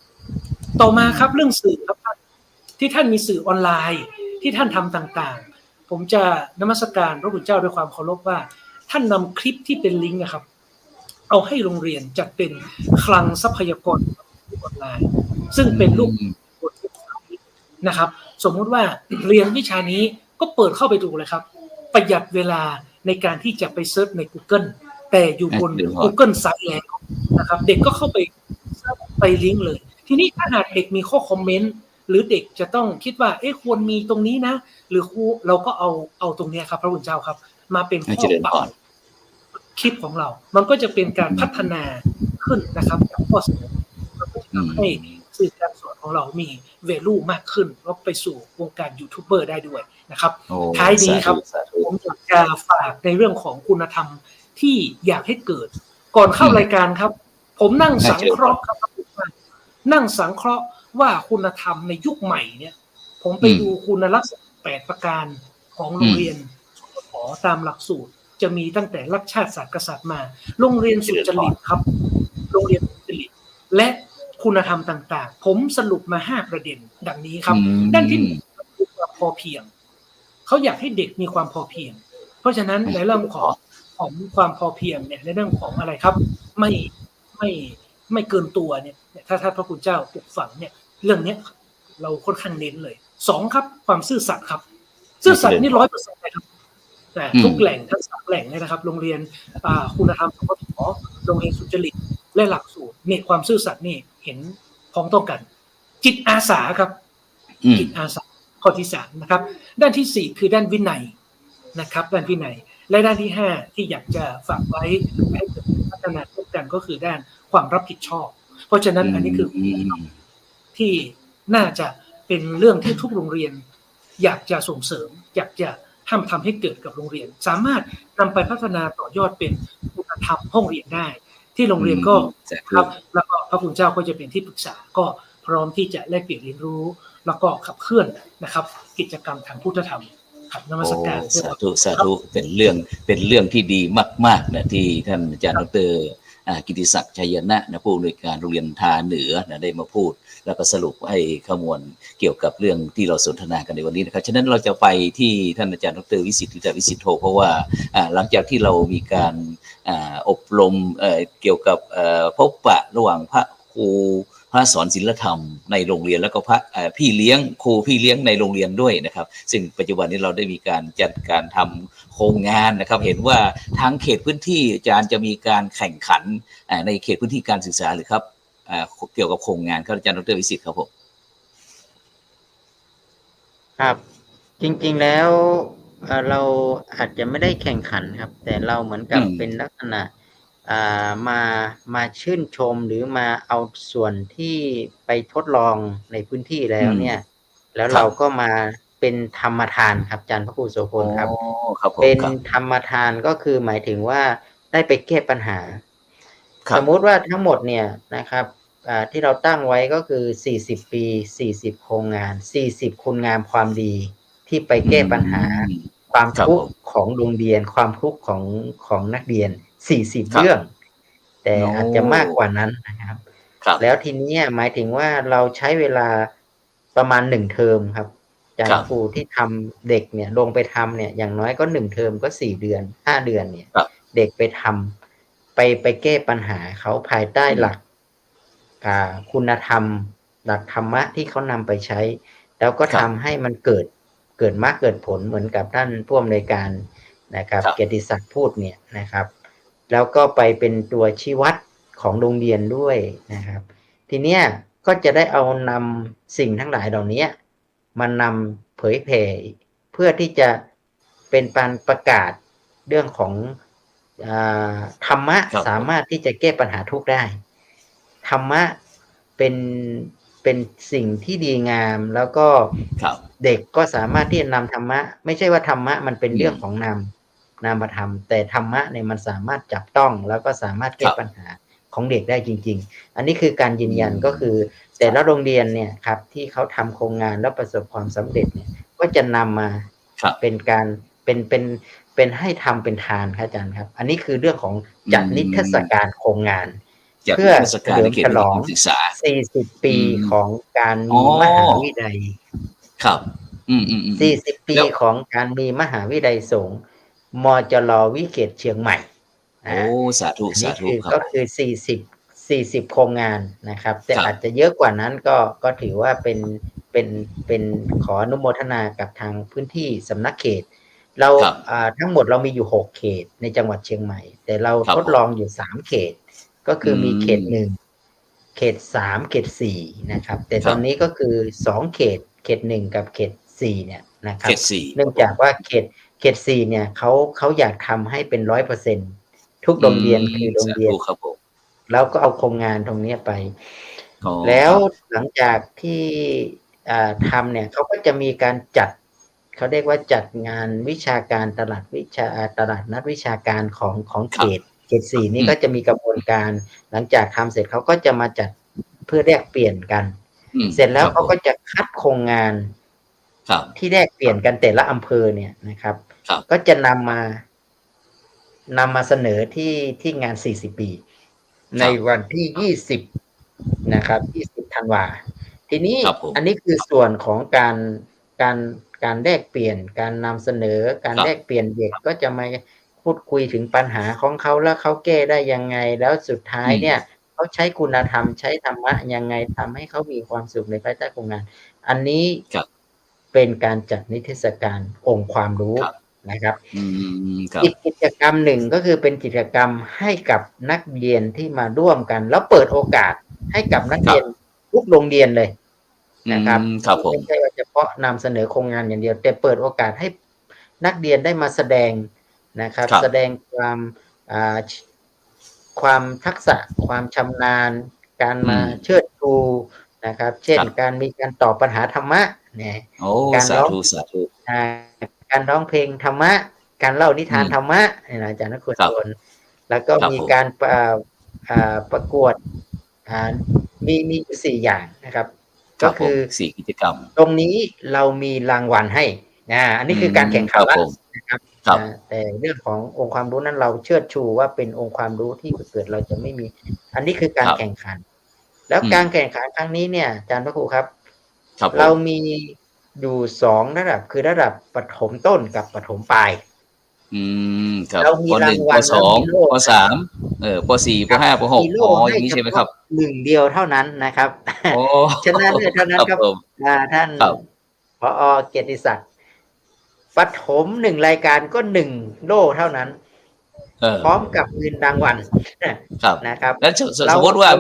ต่อมาครับเรื่องสื่อครับที่ท่านมีสื่อออนไลน์ที่ท่านทำต่างๆผมจะนมัสการพระคุณเจ้าด้วยความเคารพว่าท่านนำคลิปที่เป็นลิงก์นะครับเอาให้โรงเรียนจัดเป็นคลังทรัพยากรออนไลน์ซึ่งเป็นรูปบทนะครับสมมุติว่าเรียนวิชานี้ก็เปิดเข้าไปดูเลยครับประหยัดเวลาในการที่จะไปเซิร์ชใน Google แต่อยู่บน Google ไซต์แล้วนะครับเด็กก็เข้าไปลิงก์เลยทีนี้ถ้าหากเด็กมีข้อคอมเมนต์หรือเด็กจะต้องคิดว่าควรมีตรงนี้นะหรือครูเราก็เอาตรงนี้ครับพระคุณเจ้าครับมาเป็นข้อปรับคลิปของเรามันก็จะเป็นการพัฒนาขึ้นนะครับจากข้อเสนอมันก็จะทำให้สื่อการสอนของเรามี value มากขึ้นแล้วไปสู่วงการยูทูบเบอร์ได้ด้วยนะครับท้ายนี้ครับผมอยากจะฝากในเรื่องของคุณธรรมที่อยากให้เกิดก่อนเข้ารายการครับผมนั่งสังเคราะห์ครับนั่งสังเคราะห์ว่าคุณธรรมในยุคใหม่เนี่ยผมไปดูคุณลักษณะ8ประการของโรงเรียนขอตามหลักสูตรจะมีตั้งแต่รักชาติศาสตร์กษัตริย์มาโรงเรียนสุจริตครับโรงเรียนสุจริตและคุณธรรมต่างๆผมสรุปมา5ประเด็นดังนี้ครับด้านที่1คือพอเพียง เขาอยากให้เด็กมีความพอเพียง เพราะฉะนั้นในเรื่องของความพอเพียงเนี่ยในเรื่องของอะไรครับไม่ไม่เกินตัวเนี่ยถ้าพระคุณเจ้าปลูกฝังเนี่ยเรื่องเนี้ยเราค่อนข้างเน้นเลยสองครับความซื่อสัตย์ครับซื่อสัตย์นี่100%เลยครับแต่ทุกแหล่งทั้ง3แหล่งเนี่ยนะครับโรงเรียนคุณธรรมสพทโรงเรียนสุจริตและหลักสูตรเนี่ยความซื่อสัตย์นี่เห็นพ้องต้องกันจิตอาสาครับจิตอาสาข้อที่3นะครับด้านที่4คือด้านวินัยนะครับด้านวินัยและด้านที่5ที่อยากจะฝากไว้ให้เกิดพัฒนาร่วมกันก็คือด้านความรับผิดชอบเพราะฉะนั้นอันนี้คือที่น่าจะเป็นเรื่องที่ทุกโรงเรียนอยากจะส่งเสริมอยากจะทำให้เกิดกับโรงเรียนสามารถนำไปพัฒนาต่อยอดเป็นคุณธรรมห้องเรียนได้ที่โรงเรียนก็ครับแล้วก็พระคุณเจ้าก็จะเป็นที่ปรึกษาก็พร้อมที่จะแลกเปลี่ยนเรียนรู้แล้วก็ขับเคลื่อนนะครับกิจกรรมทางพุทธธรรมครับนมัสการสาธุเป็นเรื่องที่ดีมากๆนะที่ท่านอาจารย์ดร.กิติศักดิ์ชัยนะผู้อำนวยการโรงเรียนทาเหนือนะได้มาพูดแล้วก็สรุปให้ข้อมูลเกี่ยวกับเรื่องที่เราสนทนากันในวันนี้นะครับฉะนั้นเราจะไปที่ท่านอาจารย์ดร.วิสิทธิ์วิสิทธิ์โธเพราะว่าหลังจากที่เรามีการอบรมเกี่ยวกับพบปะระหว่างพระครูพระสอนศิลธรรมในโรงเรียนแล้วก็พระพี่เลี้ยงครูพี่เลี้ยงในโรงเรียนด้วยนะครับซึ่งปัจจุบันนี้เราได้มีการจัดการทำโครงงานนะครับเห็นว่าทางเขตพื้นที่อาจารย์จะมีการแข่งขันในเขตพื้นที่การศึกษาหรือครับเกี่ยวกับโครงงานครับอาจารย์ดร.วิสิทธิ์ครับผมครับจริงๆแล้วเราอาจจะไม่ได้แข่งขันครับแต่เราเหมือนกับเป็นลักษณะมาชื่นชมหรือมาเอาส่วนที่ไปทดลองในพื้นที่แล้วเนี่ยแล้วเราก็มาเป็นธรรมทานครับอาจารย์พระครูโสพลครับเป็นธรรมทานก็คือหมายถึงว่าได้ไปแก้ปัญหาสมมุติว่าทั้งหมดเนี่ยนะครับที่เราตั้งไว้ก็คือ40ปี40โครงงาน40คุณงามความดีที่ไปแก้ปัญหาความทุกข์ของโรงเรียนความทุกข์ของนักเรียน40เรื่องแต่อาจจะมากกว่านั้นนะครับแล้วทีนี้หมายถึงว่าเราใช้เวลาประมาณ1เทอมครับอาจารย์ครูที่ทำเด็กเนี่ยลงไปทำเนี่ยอย่างน้อยก็1เทอมก็4เดือน5เดือนเนี่ยเด็กไปทำไปแก้ปัญหาเขาภายใต้หลักคุณธรรมหลักธรรมะที่เขานำไปใช้แล้วก็ทำให้มันเกิดมรรคเกิดผลเหมือนกับท่านผู้อำนวยการนะครับเกียรติศักดิ์พูดเนี่ยนะครับแล้วก็ไปเป็นตัวชี้วัดของโรงเรียนด้วยนะครับทีเนี้ยก็จะได้เอานำสิ่งทั้งหลายเหล่านี้มานำเผยแผ่เพื่อที่จะเป็นการประกาศเรื่องของธรรมะสามารถที่จะแก้ปัญหาทุกข์ได้ธรรมะเป็นสิ่งที่ดีงามแล้วก็เด็กก็สามารถที่จะนำธรรมะไม่ใช่ว่าธรรมะมันเป็นเรื่องของนามธรรมแต่ธรรมะเนี่ยมันสามารถจับต้องแล้วก็สามารถแก้ปัญหาของเด็กได้จริงๆอันนี้คือการยืนยันก็คือแต่ละโรงเรียนเนี่ยครับที่เขาทำโครงงานแล้วประสบความสำเร็จเนี่ยก็จะนำมาเป็นการเป็นให้ทำเป็นทานครับอาจารย์ครับอันนี้คือเรื่องของจัดนิทรรศการโครงงานเพื่อเฉลิมฉลอง40ปีของการมีมหาวิทยาลัยครับ40ปีของการมีมหาวิทยาลัยสงฆ์มจร.วิเขตเชียงใหม่สาธุครับก็คือ40โครงงานนะครับแต่อาจจะเยอะกว่านั้นก็ถือว่าเป็นขออนุโมทนากับทางพื้นที่สำนักเขตเราทั้งหมดเรามีอยู่6เขตในจังหวัดเชียงใหม่แต่เราทดลองอยู่3เขตก็คือมีเขต1เขต3เขต4นะครับแต่ตอนนี้ก็คือ2เขต1กับเขต4เนี่ยนะครับเนื่องจากว่าเขต4เนี่ยเขาอยากทำให้เป็น 100% ทุกโรงเรียนคือโรงเรียนแล้วก็เอาโครงงานตรงนี้ไปแล้วหลังจากที่ทำเนี่ยเขาก็จะมีการจัดเขาเรียกว่าจัดงานวิชาการตลาดนัดวิชาการของเขต4นี่ก็จะมีกระบวนการหลังจากทำเสร็จเขาก็จะมาจัดเพื่อแลกเปลี่ยนกันเสร็จแล้วเขาก็จะคัดโครงงานที่แลกเปลี่ยนกันแต่ละอำเภอเนี่ยนะครับก็จะนำมาเสนอที่งาน40ปีในวันที่20นะครับ20ธันวาทีนี้อันนี้คือส่วนของ การแลกเปลี่ยนการนำเสนอการ ครับ แลกเปลี่ยนเด็กก็จะมาพูดคุยถึงปัญหาของเขาแล้วเขาแก้ได้ยังไง แล้วสุดท้ายเนี่ยเขาใช้คุณธรรมใช้ธรรมะยังไงทำให้เขามีความสุขในภายใต้โครงงาน อันนี้ ครับ เป็นการจัดนิทรรศการองค์ความรู้ ครับ นะครับ ครับ อีกกิจกรรมหนึ่งก็คือเป็นกิจกรรมให้กับนักเรียนที่มาร่วมกัน แล้วเปิดโอกาสให้กับนักเรียนทุกโรงเรียนเลยนะครับ ครับผม ไม่ใช่ว่าเฉพาะนำเสนอโครงงานอย่างเดียว แต่เปิดโอกาสให้นักเรียนได้มาแสดงนะครับ ครับ แสดงความทักษะความชำนาญ การมาเชิดชูนะครับ เช่น ครับ การมีการตอบปัญหาธรรมะเนี่ย โอ้ การ สา ร้อง ธุสาธุ การร้องเพลงธรรมะ การเล่านิทานธรรมะเนี่ยนะอาจารย์นักขุน ครับ ชนแล้วก็ ครับ มี ผม การประกวดมีอยู่4อย่างนะครับ ครั ก็ บผม คือ 4 กิจกรรม ตรงนี้เรามีรางวัลให้อันนี้คือการแข่งขัน ครับผม นะครับ ครับ แต่เรื่องขององค์ความรู้นั้นเราเชิดชูว่าเป็นองค์ความรู้ที่เกิดเราจะไม่มี อันนี้คือการแข่งขัน แล้วการแข่งขันครั้งนี้เนี่ยอาจารย์พระครูครับ ครับผม เรามีอยู่2ระดับคือระดับประถมต้นกับประถมปลาย ครับ เรามี ป รา 1 งวั ป ลและมีโล่ 2 ป 3 ป 4 ป 5 ป 6 มีโล่ อ ให้ ย่างนี้ เฉ ใช่ไหมค พาะ รับ 1 เดียวเท่านั้นนะครับ โอ้ ฉะนั้นเนี่ยเท่านั้นครับ ผม ท่าน ครับ ผอ.เกียรติศักดิ์ปฐม1 รายการก็1 โล่เท่านั้น พร้อมกับเงินรางวัล ครับ นะครับ แล้วสมมติว่า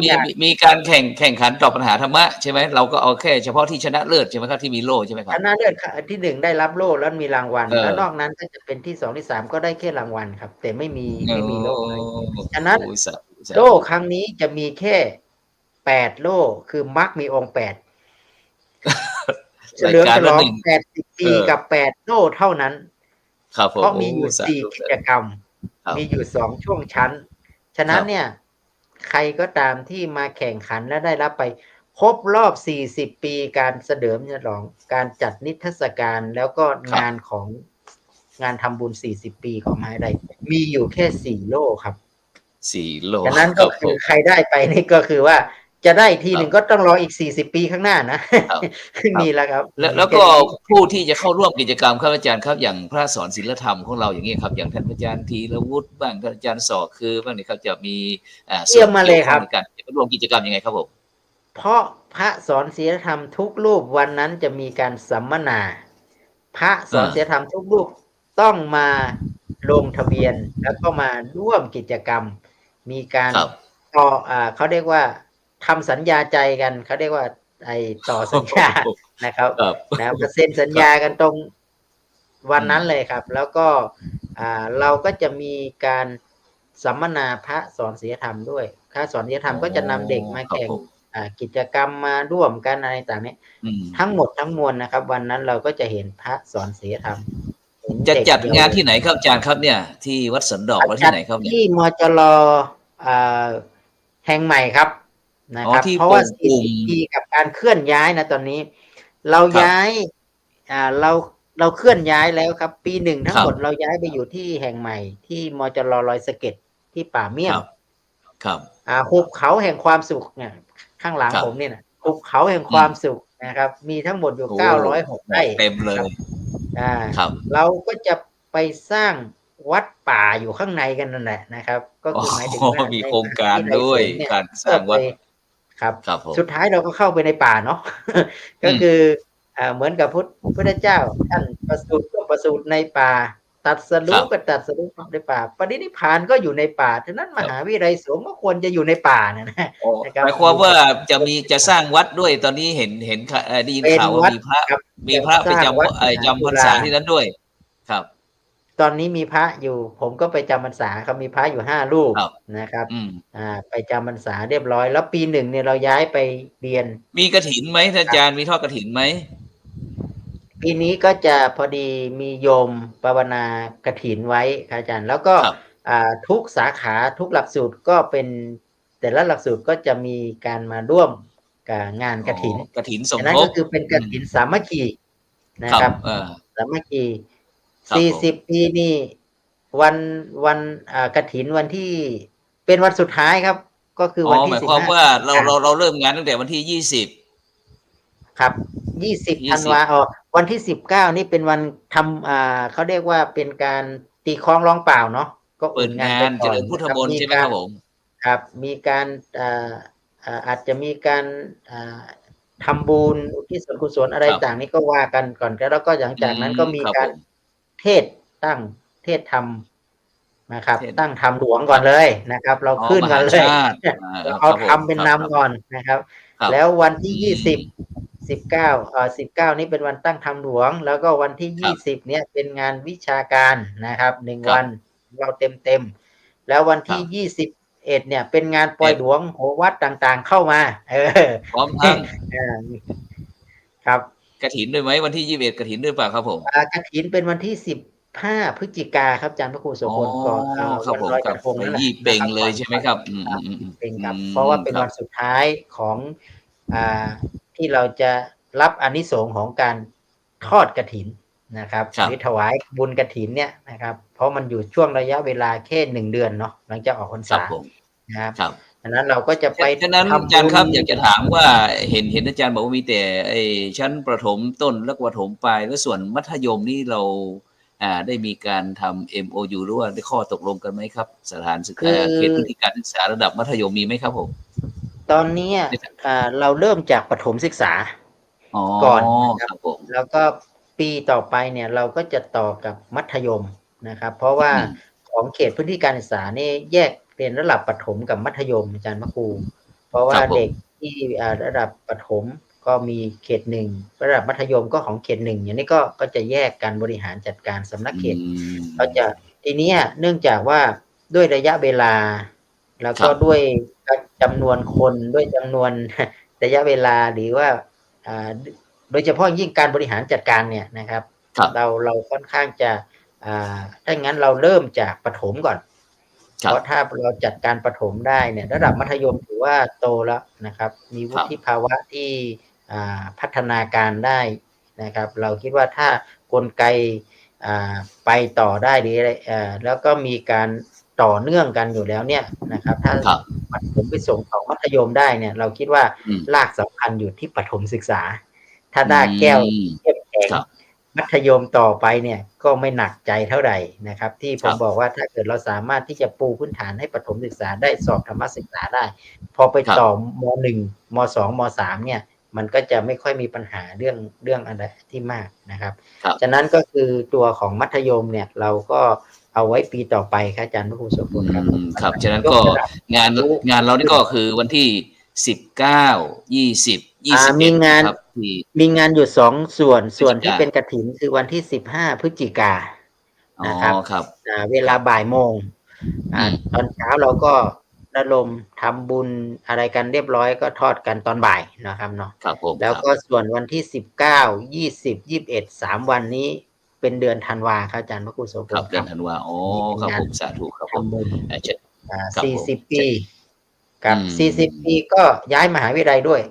มีการแข่งขันตอบปัญหาธรรมะใช่ไหมเราก็เอาแค่เฉพาะที่ชนะเลิศใช่ไหมครับที่มีโล่ใช่ไหมครั ช บ นะเลิศที่ 1ได้รับโล่แล้วมีรางวัล เออ แล้วนอกนั้นก็จะเป็นที่ 2 ที่ 3 ก็ได้แค่รางวัลครับ แต่ไม่มีโล่ให้ โอ้ ฉะนั้น โอ้ยสาธุสาธุ โล่ครั้งนี้จะมีแค่8 โล่คือมรรคมีองค์8เฉลิมฉลอง80 ปีกับ8 โล่เท่านั้น ครับผม เพราะมีอยู่ โสาธุ 4 กิจกรรม ครับ มีอยู่2 ช่วงชั้น ฉะนั้นเนี่ยใครก็ตามที่มาแข่งขันและได้รับไปครบรอบ40 ปีการเฉลิมฉลองการจัดนิทรรศการแล้วก็งานทำบุญ40 ปีของมหาวิทยาลัยมีอยู่แค่4 โล่ครับ 4 โล ฉะนั้นก็คือใครได้ไปนี่ก็คือว่าจะได้ทีหนึ่งก็ต้องรออีก40 ปีข้างหน้านะครับ นี่แหละครับ แล้วก็ผู้ที่จะเข้าร่วมกิจกรรมครับอาจารย์ครับอย่างพระสอนศิลธรรมของเราอย่างนี้ครับอย่างท่านอาจารย์ธีรวุฒิบ้างท่านอาจารย์สอคือบ้างนี่ครับจะมีส่วนเกี่ยวข้องในการร่วมกิจกรรมยังไงครับผม เพราะพระสอนศีลธรรมทุกรูปวันนั้นจะมีการสัมมนา พระสอนศีลธรรมทุกรูปต้องมาลงทะเบียนแล้วก็มาร่วมกิจกรรม มีการต่อเขาเรียกว่าทำสัญญาใจกันเขาเรียกว่าต่อสัญญานะครับนะมาเซ็นสัญญากันตรงวันนั้นเลยครับ แล้วก็เราก็จะมีการสัมมนาพระสอนศีลธรรมด้วยพระสอนศีลธรรมก็จะนำเด็กมาแข่งกิจกรรมมาร่วมกันอะไรต่างนี้ทั้งหมดทั้งมวลนะครับ วันนั้นเราก็จะเห็นพระสอนศีลธรรมจะจัดงานที่ไหนครับอาจารย์ครับเนี่ยที่วัดสันดอกหรือที่ไหนครับเนี่ยที่มจรแห่งใหม่ครับนะครับเพราะว่า40 ปีกับการเคลื่อนย้ายนะตอนนี้เราย้ายเราเคลื่อนย้ายแล้วครับปี1ทั้งหมดเราย้ายไปอยู่ที่แห่งใหม่ที่มจรลอยสะเก็ดที่ป่าเมี่ยงครับหุบเขาแห่งความสุขเนี่ยข้างหลังผมเนี่ยนะหุบเขาแห่งความสุขนะครับมีทั้งหมดอยู่906 ไร่เต็มเลยเราก็จะไปสร้างวัดป่าอยู่ข้างในกันนั่นแหละนะครับก็คือหมายถึงว่ามีโครงการด้วยการสร้างวัดครับสุดท้ายเราก็เข้าไปในป่าเนาะก็คือเหมือนกับพุทธเจ้าท่านประสูติในป่าตัดสรู้ก็ตัดสรู้ในป่าปรินิพพานก็อยู่ในป่าฉะนั้นมหาวิทยาลัยสงฆ์ก็ควรจะอยู่ในป่านะครับหมายความว่าจะสร้างวัดด้วยตอนนี้เห็นได้ยินข่าวว่ามีพระไปจำพรรษาที่นั้นด้วยครับตอนนี้มีพระอยู่ผมก็ไปจำพรรษาครับมีพระอยู่5 รูปนะครับไปจำพรรษาเรียบร้อยแล้วปี1เนี่ยเราย้ายไปเรียนมีกฐินไหมท่านอาจารย์มีทอดกฐินไหมปีนี้ก็จะพอดีมีโยมภาวนากฐินไว้ครับอาจารย์แล้วก็ทุกสาขาทุกหลักสูตรก็เป็นแต่ละหลักสูตรก็จะมีการมาร่วมกับงานกฐินสมทบนั่นก็คือเป็นกฐินสามัคคีนะครับสามัคคี40 ปีนี่วันกฐินวันที่เป็นวันสุดท้ายครับก็คือวันที่15หมายความว่าเราเริ่มงานตั้งแต่วันที่20 ครับ20 ธันวาวันที่19นี่เป็นวันทำเขาเรียกว่าเป็นการตีคล้องร้องเปล่าเนาะก็ เปิ อุ่ ด นงาน งา ไป นเจ ก่อน ริญพุทธ นะครับ มนต์ มี ใช่ไหม กา ค ร รับผม ครับมีการอาจจะมีการทำบุญอุทิศส่วนกุศลอะไร ครับ ต่างนี้ก็ว่ากันก่อนแล้วก็หลังจากนั้นก็มี ครับ การ ผม เทศตั้งเทศธรรมนะครับ เทศ ตั้งธรรมหลวงก่อนเลยนะครับ เรา อ๋อ ขึ้น ม กั หาน เลย ชาติ เรา ค เอา รับผม ธรรมเป็น ครับ นำก่อนนะครับ ครับ แล้ววันที่ อืม 19 นี้เป็นวันตั้งธรรมหลวง แล้วก็วันที่ ครับ เนี่ยเป็นงานวิชาการนะครับ1 ครับ วันเราเต็มๆแล้ววันที่ ครับ 21เนี่ยเป็นงานปล่อยหลวงโหวัดต่างๆเข้ามาพร้อมทั้ง ครับ กฐินด้วยไหมวันที่21กฐินด้วยเปล่าครับผม กฐินเป็นวันที่15 พฤศจิกาครับอาจารย์พระครูโส อ๋อ พลก่อน ครับ วัน ผม ลอย ค ก รับ ระทง ไป นั่นแหละ ยี่เป่ง นะครับ เลยใช่ไหมครับ อืม ครับ อืม เป็นครับ อืม เพราะว่าเป็น ครับ วันสุดท้ายของที่เราจะรับอานิสงส์ของการทอดกฐินนะครับ ครับ หรือถวายบุญกฐินเนี่ยนะครับ เพราะมันอยู่ช่วงระยะเวลาแค่1 เดือนเนาะหลังจากออกพรร ครับ ษา ผม นะครับ ครับ ดังนั้นเราก็จะไป ฉะนั้น ทำ อาจารย์ครับ บุญ อยากจะถามว่าเห็นอาจารย์บอกว่ามีแต่ไอ้ชั้นประถมต้นและประถมปลายแล้วส่วนมัธยมนี่เราได้มีการทำ MOU หรือว่าได้ข้อตกลงกันไหมครับ สถานศึก คือ เขตพื้นที่การศึกษาระดับมัธยมมีไหมครับผม ตอนนี้เราเริ่มจากประถมศึกษา อ๋อ ก่อนนะค ครับ รับผม แล้วก็ปีต่อไปเนี่ยเราก็จะต่อกับมัธยมนะครับ เพราะว่า อืม ของเขตพื้นที่การศึกษานี่แยกเป็นระดับประถมกับมัธยมอาจารย์พระครูเพราะว่า ครับผม เด็กที่ระดับประถมก็มีเขตหนึ่งระดับมัธยมก็ของเขตหนึ่งอย่างนี้ก็จะแยกการบริหารจัดการสำนักเขต เราจะทีนี้เนื่องจากว่าด้วยระยะเวลา แล้วก็ ครับ ด้วยจำนวนคนด้วยจำนวน ระยะเวลาหรือว่าโดยเฉพาะยิ่งการบริหารจัดการเนี่ยนะครับ ครับ เราค่อนข้างจะถ้างั้นเราเริ่มจากประถมก่อน ครั เพ บ ราะถ้าเราจัดการประถมได้เนี่ยระดับมัธยมถือว่าโตแล้วนะครับ มีวุฒิภาวะที่พัฒนาการได้นะครับ เราคิดว่าถ้ากลไกไปต่อได้หรืออะไรแล้วก็มีการต่อเนื่องกันอยู่แล้วเนี่ยนะครับ ถ้า ครับ ประถมไปส่งของมัธยมได้เนี่ย เราคิดว่า อืม รากสำคัญอยู่ที่ประถมศึกษา ถ้าได้แก้วเข้มแข็ง ครับ มัธยมต่อไปเนี่ยก็ไม่หนักใจเท่าไหร่นะครับ ที่ผ ครั ม บ บอกว่าถ้าเกิดเราสามารถที่จะปูพื้นฐานให้ประถมศึกษาได้สอบธรรมศึกษาได้ พอไป ครับ ต่อม.1 ม.2 ม.3 เนี่ย มันก็จะไม่ค่อยมีปัญหาเรื่องอะไรที่มากนะครับ ครับ ฉะนั้นก็คือตัวของมัธยมเนี่ยเราก็เอาไว้ปีต่อไปครับอาจารย์พระครูโสพลครับ ครับ ฉะนั้นก็งานเรานี่ก็คือวันที่19 20 21 มีงาน ครับที่ มีงานอยู่2 ส่วน พฤศจิกา ส่วนที่เป็นกฐินคือวันที่15 พฤศจิกา อ๋อ นะครับ ครับ เวลาบ่ายโมง อืม ตอนเช้าเราก็ระดมทำบุญอะไรกันเรียบร้อยก็ทอดกันตอนบ่ายนะครับเนาะ ครับผม แล้วก็ส่วนวันที่19 20 21 3 วันนี้เป็นเดือนธันวาครับอาจารย์พระครูโสพ ครั ล บเดือนธันวาอ๋อครับผมสาธุครับผม ทำบุญ เชิญ ครับผม 40 ปีกับ อืม 40 ปีก็ย้ายมหาวิทยาลัยด้วย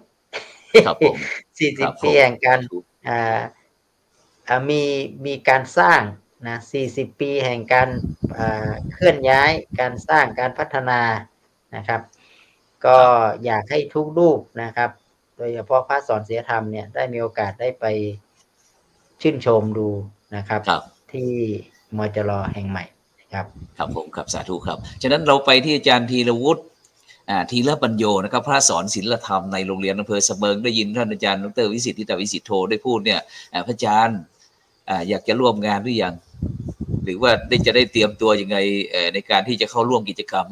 ครับผมครับ 40 ผม ปีแห่งการมีการสร้างนะ40 ปีแห่งการเคลื่อนย้ายการสร้างการพัฒนานะครับ ก็อยากให้ทุกรูปนะครับ โดยเฉพาะพระสอนศีลธรรมเนี่ยได้มีโอกาสได้ไปชื่นชมดูนะครับ ครับ ที่มจรแห่งใหม่นะครับ ครับผมครับสาธุครับฉะนั้นเราไปที่อาจารย์ธีรวุฒิธีรปัญโยนะครับพระสอนศิลธรรมในโรงเรียนอำเภอเสมิงได้ยินท่านอาจารย์ดร.วิสิทธิตวิสิทธิโธได้พูดเนี่ยพระอาจารย์อยากจะร่วมงานหรือยังหรือว่าจะได้เตรียมตัวยังไงในการที่จะเข้าร่วมกิจกรรม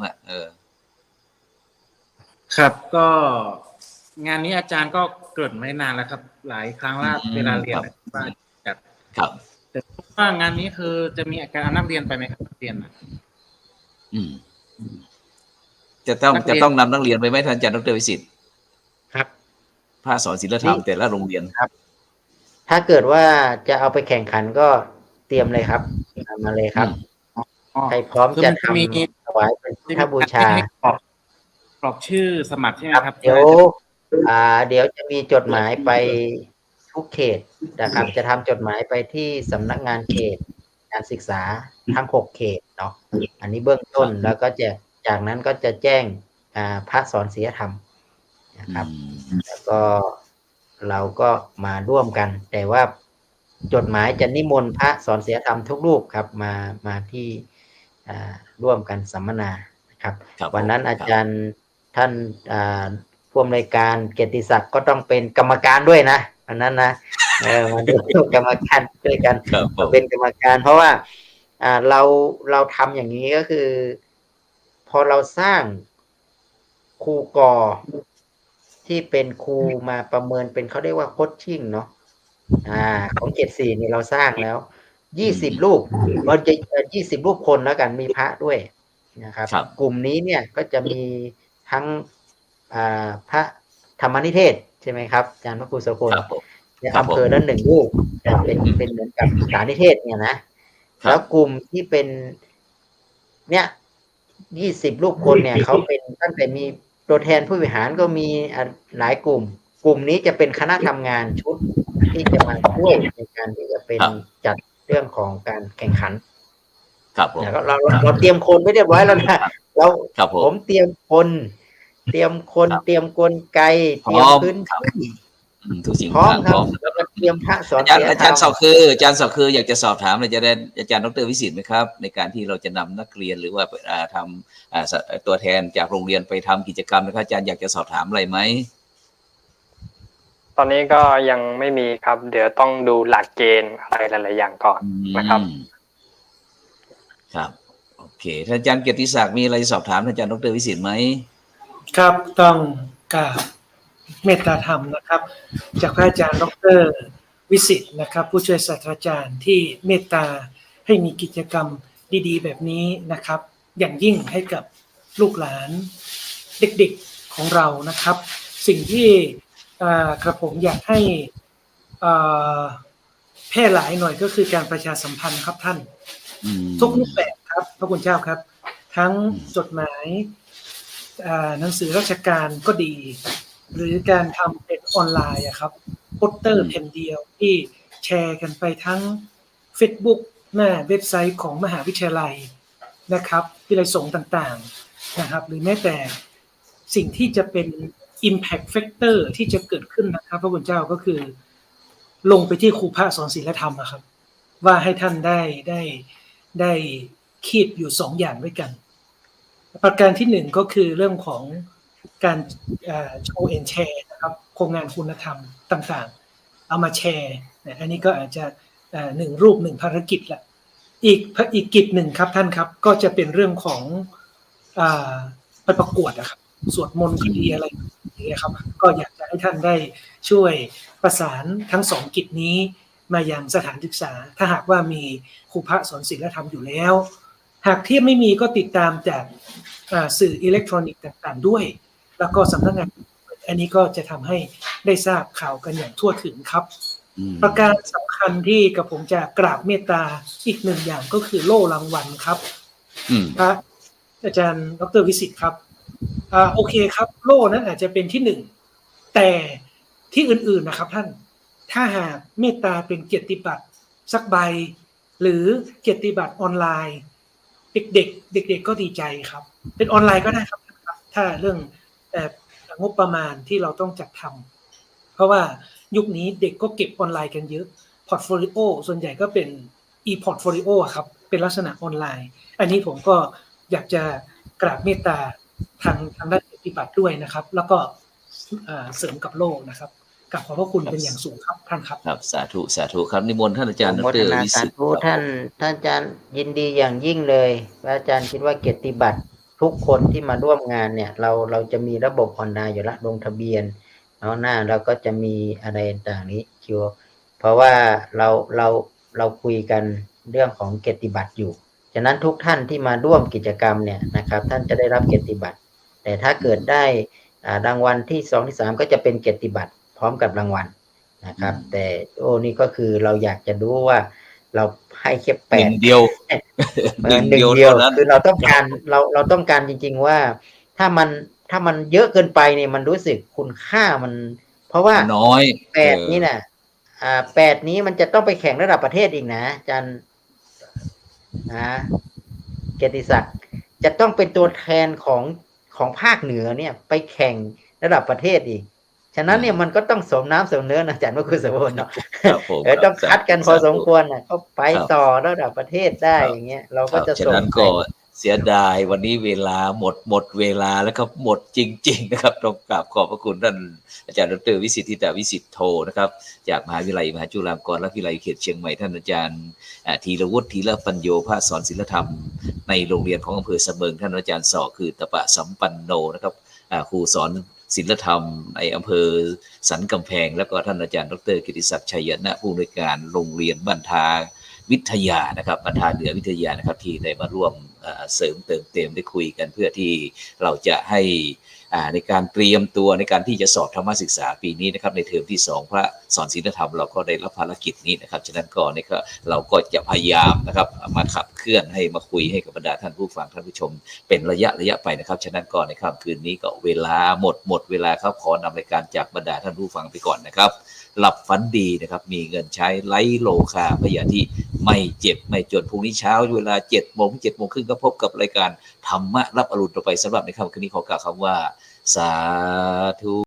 ครับก็งานนี้อาจารย์ก็เกริ่นไว้นานแล้วครับ หลายครั้งแล้วเวลาเรียนว่าจัด ครับ แต่ว่างานนี้คือจะมีการเอานักเรียนไปไหมครับนักเรียนนะ จะต้องนำนักเรียนไปไหมท่านอาจารย์ดร.วิสิทธิ์ ครับ พระสอนศิลธรรมแต่ละโรงเรียน ถ้าเกิดว่าจะเอาไปแข่งขันก็เตรียมเลยครับทำมาเลยครับ ใครพร้อมจะทำถวายเป็นพุทธบูชา กรอกชื่อสมัครใช่ไหม ครับ ครับ เดี๋ยวจะมีจดหมายไปทุกเขตนะครับ จะทำจดหมายไปที่สำนักงานเขตการศึกษาทั้ง6 เขตเนาะอันนี้เบื้องต้นแล้วก็จะจากนั้นก็จะแจ้งพระสอนศีลธรรมนะครับ แล้วก็ เราก็มาร่วมกัน แต่ว่าจดหมายจะนิมนต์พระสอนศีลธรรมทุกรูปครับมาที่ร่วมกันสัมมนานะครับ ครับ วันนั้น ผม อาจารย์ท่านผู้อำนวยการเกียรติศักดิ์ก็ต้องเป็นกรรมการด้วยนะอันนั้นนะมาดูกรรมการด้วยกัน ครับผม เป็นกรรมการเพราะว่าเราทำอย่างนี้ก็คือ พอเราสร้างครูกอที่เป็นครูมาประเมินเป็นเขาเรียกว่าโคชชิ่งเนาะของ74นี่เราสร้างแล้ว20รูปเราจะ20รูปคนแล้วกันมีพระด้วยนะครับ ครับ กลุ่มนี้เนี่ยก็จะมีทั้งพระธรรมนิเทศใช่ไหมครับอาจารย์พระครูโสพล ครับผม ใน ครับผม อำเภอละ1รูปแต่เป็นเหมือนกับสานิเทศเนี่ยนะ ครับ แล้วกลุ่มที่เป็นเนี่ย20รูปคนเนี่ยเขาเป็นตั้งแต่มีตัวแทนผู้บริหารก็มีหลายกลุ่ม กลุ่มนี้จะเป็นคณะทำงานชุดที่จะมาช่วยในการที่จะเป็น ครับ จัดเรื่องของการแข่งขัน ครับผม แล้วก็เราเตรียมคนไว้เรียบร้อยแล้วนะเรา ครับผม ผมเตรียมคน เตรียมกลไก พร้ เตรีย อ ม ม พื้น ครับ ที่ ทุกสิ่ง พร้อม ทาง ครั พ บ ร้อม แล้วก็เตรียมพระสอน อาจารย์ ศีลธรรม สอคืออยากจะสอบถามเลยจะได้อาจารย์ดรวิสิทธิ์ไหมครับ ในการที่เราจะนำนักเรียนหรือว่าทำตัวแทนจากโรงเรียนไปทำกิจกรรมนะครับอาจารย์อยากจะสอบถามอะไรไหม ตอนนี้ก็ยังไม่มีครับ เดี๋ยวต้องดูหลักเกณฑ์อะไรหลายๆอย่างก่อนนะครับ ครับโอเคท่านอาจารย์เกียรติศักดิ์มีอะไรสอบถามท่านอาจารย์ดรวิสิทธิ์ไหม ครับต้องกราบเมตตาธรรมนะครับ จากพระอาจารย์ดรวิสิทธิ์นะครับ ผู้ช่วยศาสตราจารย์ที่เมตตาให้มีกิจกรรมดีๆแบบนี้นะครับ อย่างยิ่งให้กับลูกหลานเด็กๆของเรานะครับ สิ่งที่กระผมอยากให้แพร่หลายหน่อยก็คือการประชาสัมพันธ์ครับท่าน ทุกรูปแบบครับพระคุณเจ้าครับ ทั้งจดหมายหนังสือราชการก็ดี หรือการทำเป็นออนไลน์อะครับโปสเตอร์แผ่นเดียวที่แชร์กันไปทั้ง Facebook หน้าเว็บไซต์ของมหาวิทยาลัยนะครับวิทยาลัยสงฆ์ต่างๆนะครับหรือแม้แต่สิ่งที่จะเป็น Impact Factor ที่จะเกิดขึ้นนะครับพระคุณเจ้าก็คือลงไปที่ครูพระสอนศีลธรรมอะครับว่าให้ท่านได้คีบอยู่2 อย่างด้วยกัน ประการที่1ก็คือเรื่องของการโชว์แอนแชร์นะครับโครงงานคุณธรรมต่างๆเอามาแชร์อันนี้ก็อาจจะ1 รูป 1 ภารกิจละอีกกิจหนึ่งครับท่านครับก็จะเป็นเรื่องของไปประกวดนะครับสวดมนต์ก็ดีอะไรอย่างเงี้ยครับก็อยากจะให้ท่านได้ช่วยประสานทั้ง2 กิจนี้มายังสถานศึกษาถ้าหากว่ามีครูพระสอนศีลธรรมอยู่แล้วหากที่ไม่มีก็ติดตามจากสื่ออิเล็กทรอนิกส์ต่างๆด้วยแล้วก็สำนักงานอันนี้ก็จะทำให้ได้ทราบข่าวกันอย่างทั่วถึงครับประการสำคัญที่กับผมจะกราบเมตตาอีก1 อย่างก็คือโล่รางวัลครับพระอาจารย์ดร.วิสิทธิ์ครับโอเคครับโล่นั้นอาจจะเป็นที่1แต่ที่อื่นๆนะครับท่านถ้าหากเมตตาเป็นเกียรติบัตรสักใบหรือเกียรติบัตรออนไลน์เด็กๆก็ดีใจครับเป็นออนไลน์ก็ได้ครับถ้าเรื่องงบประมาณที่เราต้องจัดทำเพราะว่ายุคนี้เด็กก็เก็บออนไลน์กันเยอะพอร์ตโฟลิโอส่วนใหญ่ก็เป็น e-portfolio ครับเป็นลักษณะออนไลน์อันนี้ผมก็อยากจะกราบเมตตาทางด้านปฏิบัติด้วยนะครับแล้วก็เสริมกับโลกนะครับกับขอบพระคุณเป็นอย่างสูงครับท่านครับครับสาธุครับนิมนต์ท่านอาจารย์ด โมท ร นา วิ สา สิทธิ์ ธุท่านอาจารย์ยินดีอย่างยิ่งเลยพระอาจารย์คิดว่าเกียรติบัตรทุกคนที่มาร่วมงานเนี่ยเราจะมีระบบออนไลน์อยู่ละลงทะเบียนแล้วหน้าเราก็จะมีอะไรต่างๆนี้คิวเพราะว่าเราคุยกันเรื่องของเกียรติบัตรอยู่ฉะนั้นทุกท่านที่มาร่วมกิจกรรมเนี่ยนะครับท่านจะได้รับเกียรติบัตรแต่ถ้าเกิดได้รางวัลที่2ที่3ก็จะเป็นเกียรติบัตรพร้อมกับรางวัลนะครับแต่นี่ก็คือเราอยากจะรู้ว่าเราให้แค่8เดียว หนึ่งเดียวคือเราต้องการเราต้องการจริงๆว่าถ้ามันเยอะเกินไปเนี่ยมันรู้สึกคุณค่ามันเพราะว่าน้อย8นี้น่ะ8นี้มันจะต้องไปแข่งระดับประเทศอีกนะอาจารย์เกียรติศักดิ์จะต้องเป็นตัวแทนของภาคเหนือเนี่ยไปแข่งระดับประเทศอีก ฉะนั้นเนี่ยมันก็ต้องสมน้ำสมเนื้อนะอาจารย์ว่าคุณสมบูรณ์เนาะ ครับผม ต้องคัดกันพอสมควรนะก็ไป ครับ ต่อระดับประเทศได้ ครับ อย่างเงี้ยเรา ค ก็ รับ จะ ฉะ ส่ง นั้นก็เสียดายวันนี้เวลาหมดเวลาแล้วครับหมดจริง ๆ นะครับต้องกราบขอบพระคุณท่านอาจารย์ดร.วิสิทธิ์ธิตวิสิทธิ์โทนะครับจากมหาวิทยาลัยมหาจุฬาลงกรณ์และวิทยาลัยเขตเชียงใหม่ท่านอาจารย์ธีรวุฒิธีรปัญโยภาคสอนศิลธรรมในโรงเรียนของอำเภอสะเบิงท่านอาจารย์สอคือตปะสัมปันโนนะครับครูสอนศิลธรรมในอำเภอสันกำแพงแล้วก็ท่านอาจารย์ดร.กิติศักดิ์ชัยนะผู้อำนวยการโรงเรียนบ้านทาวิทยานะครับบรรทาเหนือวิทยานะครับที่ได้มาร่วมเสริมเติมเต็มได้คุยกันเพื่อที่เราจะให้ในการเตรียมตัวในการที่จะสอบธรรมศึกษาปีนี้นะครับในเทอมที่2พระสอนศีลธรรมเราก็ได้รับภารกิจนี้นะครับฉะนั้นก็นี่ก็เราก็จะพยายามนะครับมาขับเคลื่อนให้มาคุยให้กับบรรดาท่านผู้ฟังท่านผู้ชมเป็นระยะไปนะครับฉะนั้นก็ในค่ำคืนนี้ก็เวลาหมดเวลาครับขอนำรายการจากบรรดาท่านผู้ฟังไปก่อนนะครับหลับฝันดีนะครับมีเงินใช้ไร้โลคาพยาที่ไม่เจ็บไม่จนพรุ่งนี้เช้าเวลา7 โมง 7 โมงครึ่งก็พบกับรายการธรรมะรับอรุณต่อไปสำหรับในค่ำคืนนี้ขอกล่าวคำว่าสาธุ